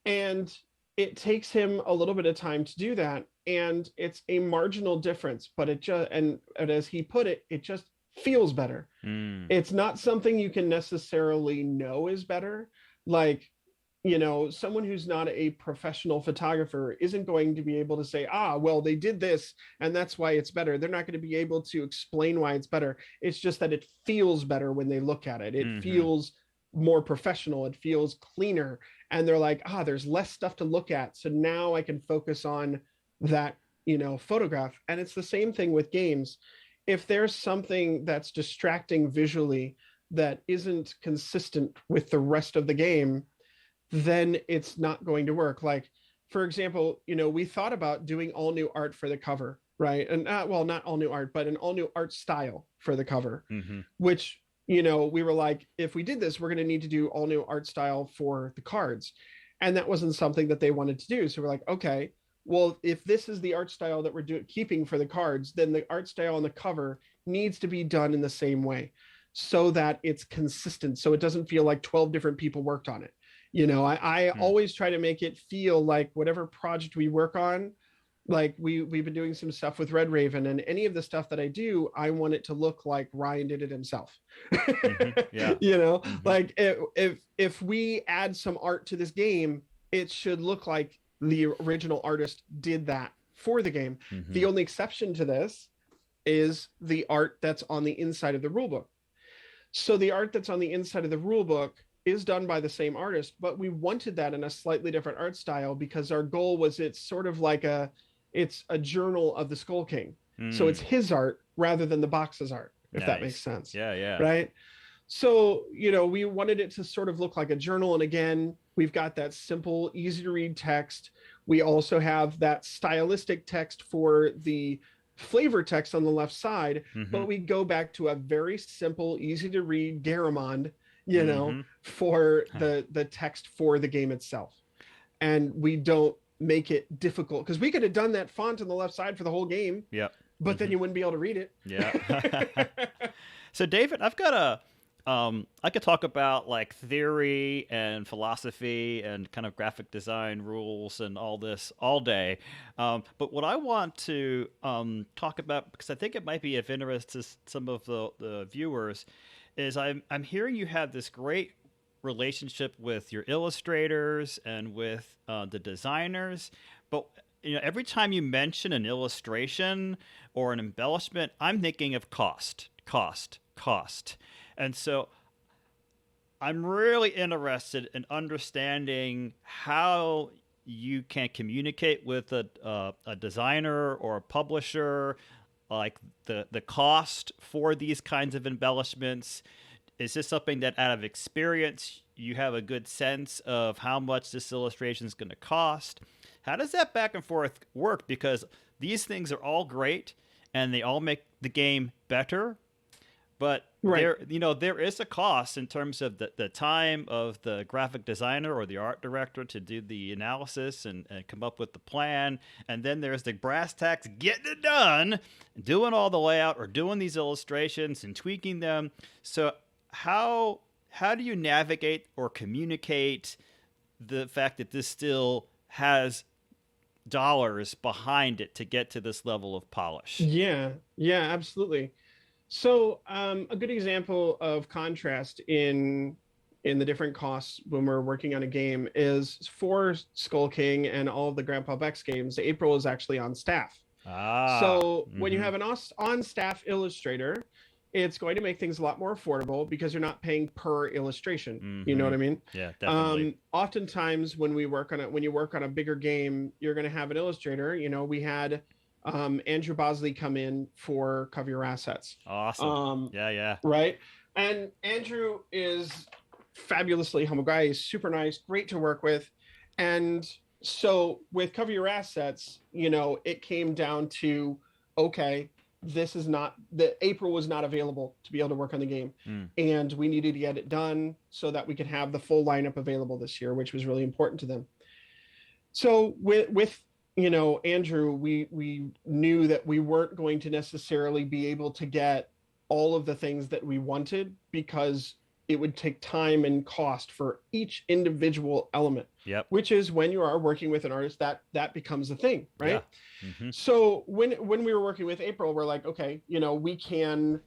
And it takes him a little bit of time to do that. And it's a marginal difference, but it just, and as he put it, it just feels better. It's not something you can necessarily know is better. Like, you know, someone who's not a professional photographer isn't going to be able to say, well, they did this and that's why it's better. They're not going to be able to explain why it's better. It's just that it feels better when they look at it. It feels more professional. It feels cleaner. And they're like, there's less stuff to look at. So now I can focus on that, you know, photograph. And it's the same thing with games. If there's something that's distracting visually that isn't consistent with the rest of the game, then it's not going to work. Like, for example, you know, we thought about doing all new art for the cover, right? And well, not all new art, but an all new art style for the cover, which, you know, we were like, if we did this, we're going to need to do all new art style for the cards. And that wasn't something that they wanted to do. So we're like, okay, well, if this is the art style that we're keeping for the cards, then the art style on the cover needs to be done in the same way so that it's consistent. So it doesn't feel like 12 different people worked on it. You know, I always try to make it feel like whatever project we work on, like we've been doing some stuff with Red Raven, and any of the stuff that I do, I want it to look like Ryan did it himself. Yeah. You know, like if we add some art to this game, it should look like the original artist did that for the game. The only exception to this is the art that's on the inside of the rulebook. So the art that's on the inside of the rulebook is done by the same artist, but we wanted that in a slightly different art style because our goal was it's sort of like it's a journal of the Skull King. So it's his art rather than the box's art, if that makes sense. Yeah. Right. So, you know, we wanted it to sort of look like a journal. And again, we've got that simple, easy to read text. We also have that stylistic text for the flavor text on the left side, but we go back to a very simple, easy to read Garamond, you know, for the text for the game itself. And we don't make it difficult because we could have done that font on the left side for the whole game. Yep. But then you wouldn't be able to read it. Yeah. So David, I've got I could talk about like theory and philosophy and kind of graphic design rules and all this all day. But what I want to talk about, because I think it might be of interest to some of the viewers, is I'm hearing you have this great relationship with your illustrators and with the designers, but you know, every time you mention an illustration or an embellishment, I'm thinking of cost. And so I'm really interested in understanding how you can communicate with a designer or a publisher, like the cost for these kinds of embellishments. Is this something that out of experience you have a good sense of how much this illustration is going to cost? How does that back and forth work? Because these things are all great and they all make the game better, but there is a cost in terms of the time of the graphic designer or the art director to do the analysis and come up with the plan. And then there's the brass tacks getting it done, doing all the layout or doing these illustrations and tweaking them. So how do you navigate or communicate the fact that this still has dollars behind it to get to this level of polish? Yeah, absolutely. So a good example of contrast in in the different costs when we're working on a game is for Skull King and all of the Grandpa Beck's games, April is actually on staff. So when you have an on-staff illustrator, it's going to make things a lot more affordable because you're not paying per illustration. You know what I mean? Yeah, definitely. Oftentimes when you work on a bigger game, you're going to have an illustrator. You know, we had Andrew Bosley come in for Cover Your Assets. Awesome. Yeah. Right. And Andrew is fabulously humble guy. He's super nice, great to work with. And so with Cover Your Assets, you know, it came down to, okay, April was not available to be able to work on the game. And we needed to get it done so that we could have the full lineup available this year, which was really important to them. So with you know, Andrew, we knew that we weren't going to necessarily be able to get all of the things that we wanted because it would take time and cost for each individual element. Yep. Which is when you are working with an artist, that becomes a thing, right? Yeah. So when we were working with April, we're like, okay, you know, we can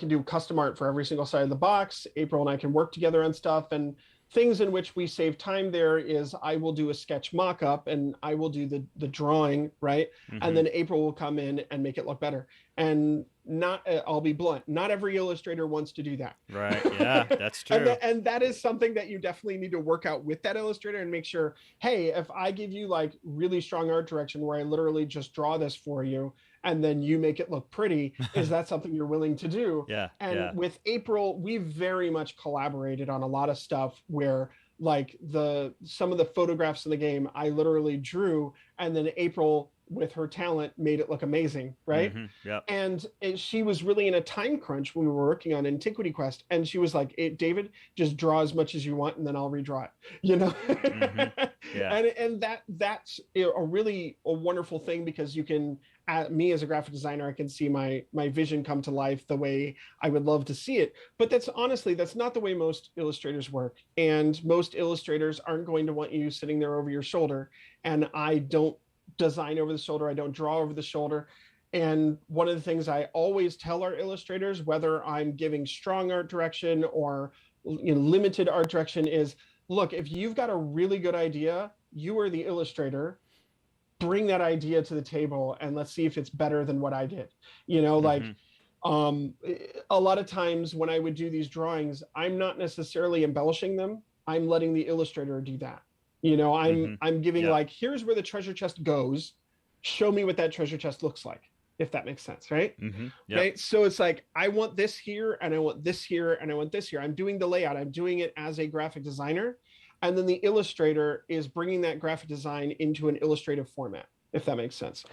do custom art for every single side of the box. April and I can work together on stuff, and things in which we save time there is I will do a sketch mock-up and I will do the drawing, right? And then April will come in and make it look better. And I'll be blunt, not every illustrator wants to do that. Right. Yeah, that's true. and that is something that you definitely need to work out with that illustrator and make sure, hey, if I give you like really strong art direction where I literally just draw this for you and then you make it look pretty, is that something you're willing to do? Yeah. And with April, we very much collaborated on a lot of stuff where like some of the photographs in the game, I literally drew, and then April with her talent made it look amazing, right? Yep. And she was really in a time crunch when we were working on Antiquity Quest, and she was like, hey, David, just draw as much as you want and then I'll redraw it, you know? Yeah. And that's a wonderful thing because you can, me as a graphic designer, I can see my vision come to life the way I would love to see it. But that's not the way most illustrators work. And most illustrators aren't going to want you sitting there over your shoulder. And I don't design over the shoulder. I don't draw over the shoulder. And one of the things I always tell our illustrators, whether I'm giving strong art direction or limited art direction, is, look, if you've got a really good idea, you are the illustrator. Bring that idea to the table and let's see if it's better than what I did. You know, like a lot of times when I would do these drawings, I'm not necessarily embellishing them. I'm letting the illustrator do that. You know, I'm giving like, here's where the treasure chest goes. Show me what that treasure chest looks like, if that makes sense, right? Right. So it's like, I want this here and I want this here and I want this here. I'm doing the layout. I'm doing it as a graphic designer. And then the illustrator is bringing that graphic design into an illustrative format, if that makes sense.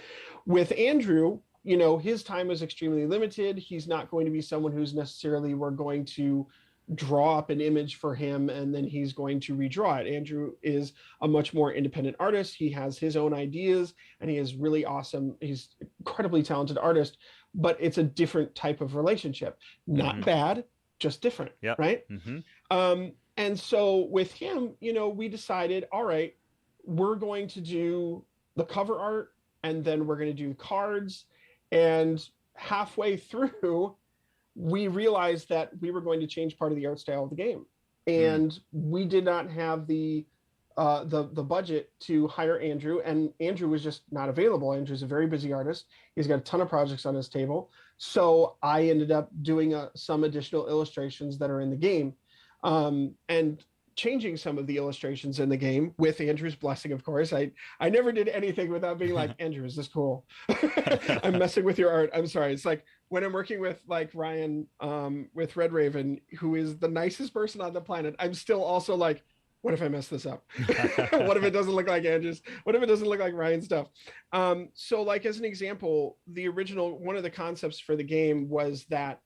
With Andrew, you know, his time is extremely limited. He's not going to be someone who's necessarily, we're going to draw up an image for him and then he's going to redraw it. Andrew is a much more independent artist. He has his own ideas and he is really awesome. He's an incredibly talented artist, but it's a different type of relationship. Not bad, just different, right? And so with him, you know, we decided, all right, we're going to do the cover art and then we're going to do cards. And halfway through, we realized that we were going to change part of the art style of the game. And we did not have the budget to hire Andrew, and Andrew was just not available. Andrew's a very busy artist. He's got a ton of projects on his table. So I ended up doing some additional illustrations that are in the game. And changing some of the illustrations in the game with Andrew's blessing, of course. I never did anything without being like, Andrew, is this cool? I'm messing with your art. I'm sorry. It's like when I'm working with like Ryan with Red Raven, who is the nicest person on the planet, I'm still also like, what if I mess this up? What if it doesn't look like Andrew's? What if it doesn't look like Ryan's stuff? So like as an example, one of the concepts for the game was that,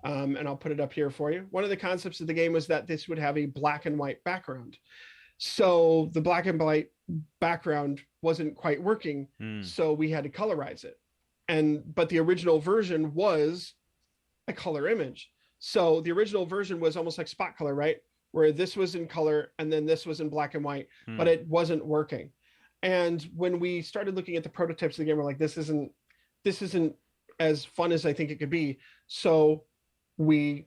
and I'll put it up here for you. One of the concepts of the game was that this would have a black and white background. So the black and white background wasn't quite working. So we had to colorize it. But the original version was a color image. So the original version was almost like spot color, right? Where this was in color and then this was in black and white, but it wasn't working. And when we started looking at the prototypes of the game, we're like, this isn't as fun as I think it could be. So we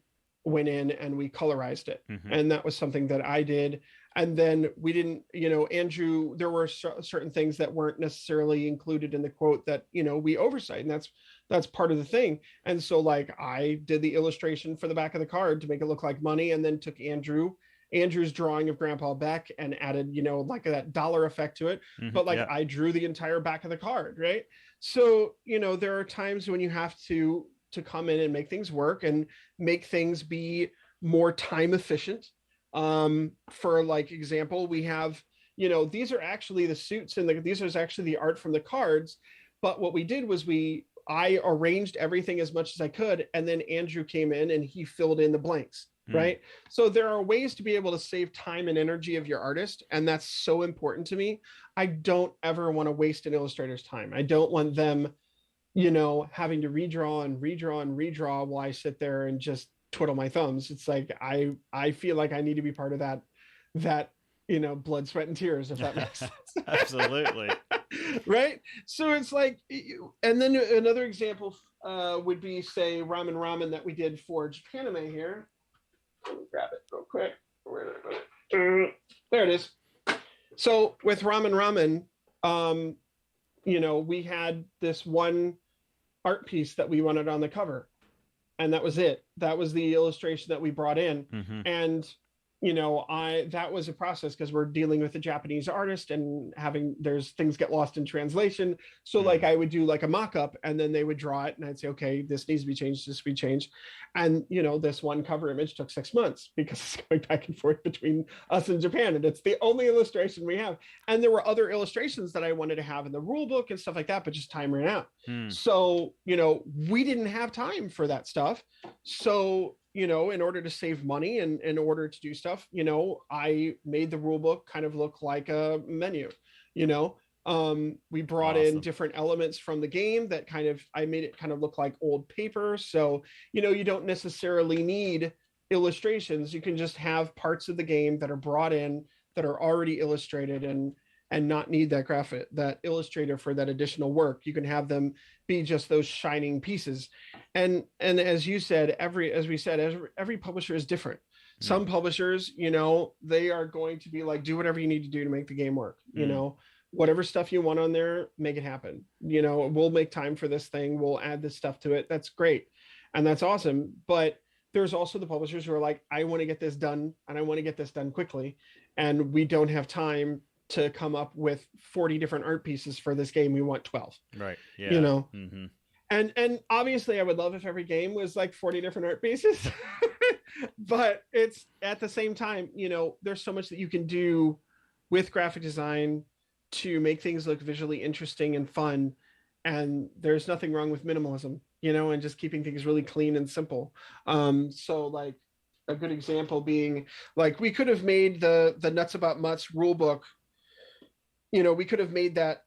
went in and we colorized it. Mm-hmm. And that was something that I did. And then we didn't, Andrew, there were certain things that weren't necessarily included in the quote that, we oversight. And that's part of the thing. And so like I did the illustration for the back of the card to make it look like money, and then took Andrew's drawing of Grandpa Beck and added, like that dollar effect to it. Mm-hmm. But like I drew the entire back of the card, right? So, there are times when you have to come in and make things work and make things be more time efficient. For like example, we have, these are actually the suits and these are actually the art from the cards. But what we did was I arranged everything as much as I could. And then Andrew came in and he filled in the blanks. Right. So there are ways to be able to save time and energy of your artist. And that's so important to me. I don't ever want to waste an illustrator's time. I don't want them, having to redraw while I sit there and just twiddle my thumbs. It's like, I feel like I need to be part of that, blood, sweat, and tears, if that makes sense. Absolutely. Right. So it's like, and then another example would be, say, Ramen that we did for Japanime here. Let me grab it real quick. Where did I put it? There it is. So with Ramen, we had this one art piece that we wanted on the cover, and that was it. That was the illustration that we brought in. Mm-hmm. And that was a process because we're dealing with a Japanese artist and there's things get lost in translation. So like I would do like a mock-up and then they would draw it and I'd say, okay, this needs to be changed, this be changed. And this one cover image took 6 months because it's going back and forth between us and Japan. And it's the only illustration we have. And there were other illustrations that I wanted to have in the rule book and stuff like that, but just time ran out. So, we didn't have time for that stuff. So, in order to save money and in order to do stuff, I made the rule book kind of look like a menu. We brought in different elements from the game that I made it kind of look like old paper. So, you don't necessarily need illustrations. You can just have parts of the game that are brought in that are already illustrated and not need that illustrator for that additional work. You can have them be just those shining pieces. And as you said, every publisher is different. Some publishers, they are going to be like, do whatever you need to do to make the game work. Whatever stuff you want on there, make it happen. We'll make time for this thing. We'll add this stuff to it. That's great. And that's awesome. But there's also the publishers who are like, I want to get this done and I want to get this done quickly. And we don't have time to come up with 40 different art pieces for this game. We want 12. Right. Yeah. Mm-hmm. And obviously I would love if every game was like 40 different art pieces, but it's at the same time, there's so much that you can do with graphic design to make things look visually interesting and fun. And there's nothing wrong with minimalism, and just keeping things really clean and simple. So like a good example being like, we could have made the Nuts About Mutts rule book. We could have made that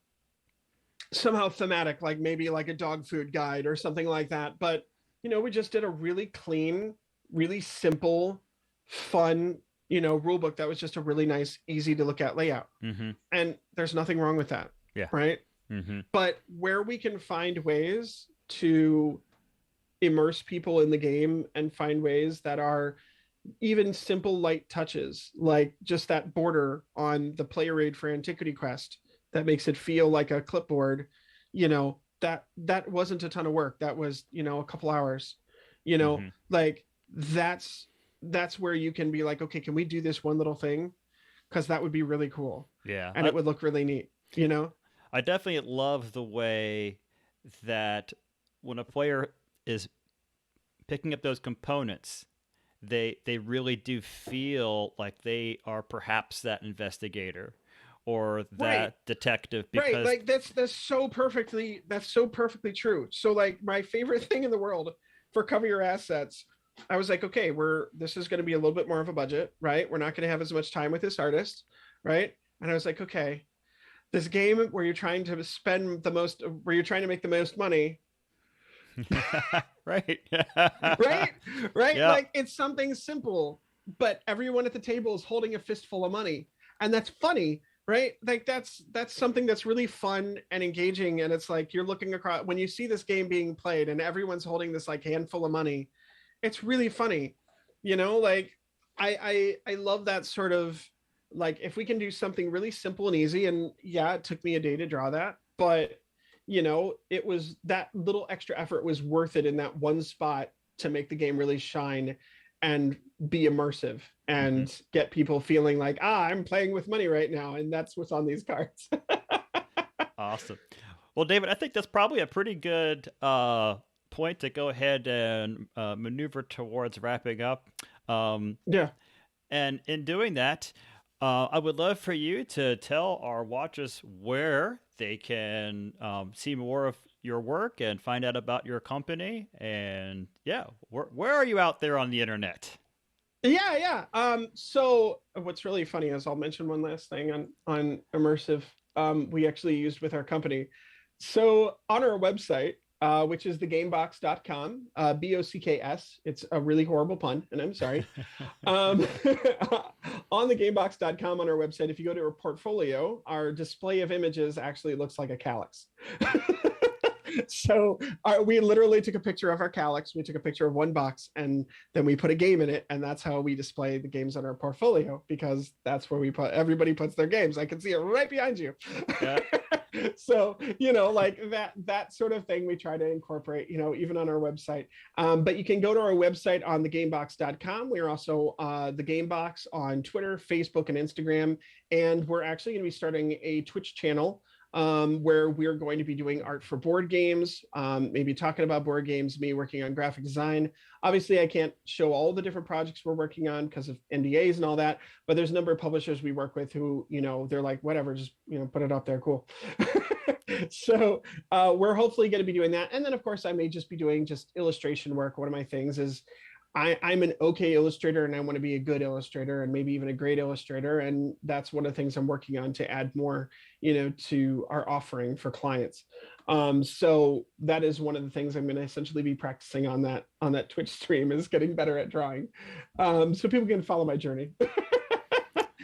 somehow thematic, like maybe like a dog food guide or something like that. But, we just did a really clean, really simple, fun, rule book that was just a really nice, easy to look at layout. Mm-hmm. And there's nothing wrong with that. Yeah. Right. Mm-hmm. But where we can find ways to immerse people in the game and find ways that are even simple light touches, like just that border on the player aid for Antiquity Quest that makes it feel like a clipboard, that wasn't a ton of work. That was, a couple hours, Mm-hmm. like that's where you can be like, okay, can we do this one little thing? Because that would be really cool. Yeah. And it would look really neat, I definitely love the way that when a player is picking up those components, they really do feel like they are perhaps that investigator or that detective, because right, like that's so perfectly true. So like my favorite thing in the world for Cover Your Assets, I was like, okay, this is going to be a little bit more of a budget, right? We're not going to have as much time with this artist, right? And I was like, okay, this game where you're trying to make the most money. right. right. Yeah. Like it's something simple, but everyone at the table is holding a fistful of money, and that's funny, right? Like that's something that's really fun and engaging. And it's like you're looking across when you see this game being played and everyone's holding this like handful of money. It's really funny. You know, like I love that sort of, like, if we can do something really simple and easy, and yeah, it took me a day to draw that, but you know, it was that little extra effort was worth it in that one spot to make the game really shine and be immersive and get people feeling like, I'm playing with money right now, and that's what's on these cards. Awesome. Well, David, I think that's probably a pretty good point to go ahead and maneuver towards wrapping up. Yeah. And in doing that, I would love for you to tell our watchers where they can see more of your work and find out about your company. And yeah, where are you out there on the internet? Yeah. So what's really funny is, I'll mention one last thing on Immersive, we actually used with our company. So on our website, which is thegamebox.com, BOCKS. It's a really horrible pun, and I'm sorry. On thegamebox.com on our website, if you go to our portfolio, our display of images actually looks like a calyx. So we literally took a picture of our calyx. We took a picture of one box, and then we put a game in it, and that's how we display the games on our portfolio, because that's where everybody puts their games. I can see it right behind you. Yeah. So, you know, like that sort of thing we try to incorporate, you know, even on our website. But you can go to our website on thegamebox.com. We're also the Gamebox on Twitter, Facebook, and Instagram. And we're actually going to be starting a Twitch channel where we're going to be doing art for board games, maybe talking about board games, me working on graphic design. Obviously, I can't show all the different projects we're working on because of NDAs and all that, but there's a number of publishers we work with who, you know, they're like, whatever, just, you know, put it up there, cool. So we're hopefully going to be doing that. And then, of course, I may just be doing just illustration work. One of my things is I'm an okay illustrator, and I want to be a good illustrator, and maybe even a great illustrator. And that's one of the things I'm working on to add more, you know, to our offering for clients. So that is one of the things I'm going to essentially be practicing on that Twitch stream, is getting better at drawing. So people can follow my journey.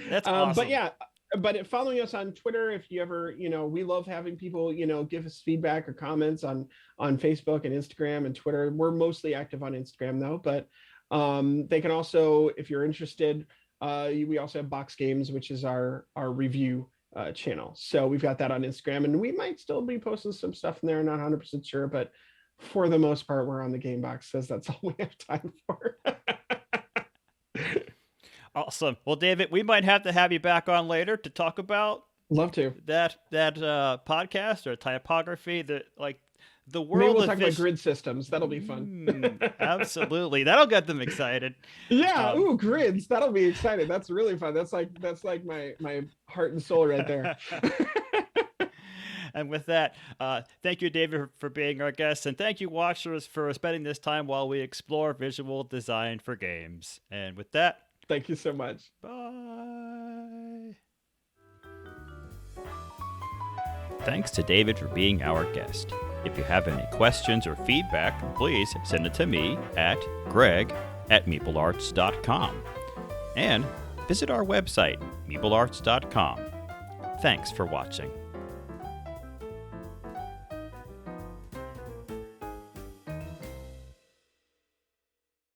That's awesome. But yeah, but following us on Twitter, if you ever, you know, we love having people, you know, give us feedback or comments on Facebook and Instagram and Twitter. We're mostly active on Instagram though, but they can also, if you're interested, we also have Box Games, which is our review channel. So we've got that on Instagram, and we might still be posting some stuff in there. Not 100% sure, but for the most part, we're on the Game Box, because that's all we have time for. Awesome. Well, David, we might have to have you back on later to talk about love to that podcast or typography, the world. Maybe we'll talk about grid systems. That'll be fun. Absolutely, that'll get them excited. Yeah. Ooh, grids. That'll be exciting. That's really fun. That's like my heart and soul right there. And with that, thank you, David, for being our guest, and thank you, watchers, for spending this time while we explore visual design for games. And with that, thank you so much. Bye. Thanks to David for being our guest. If you have any questions or feedback, please send it to me at greg@meeplearts.com. And visit our website, meeplearts.com. Thanks for watching.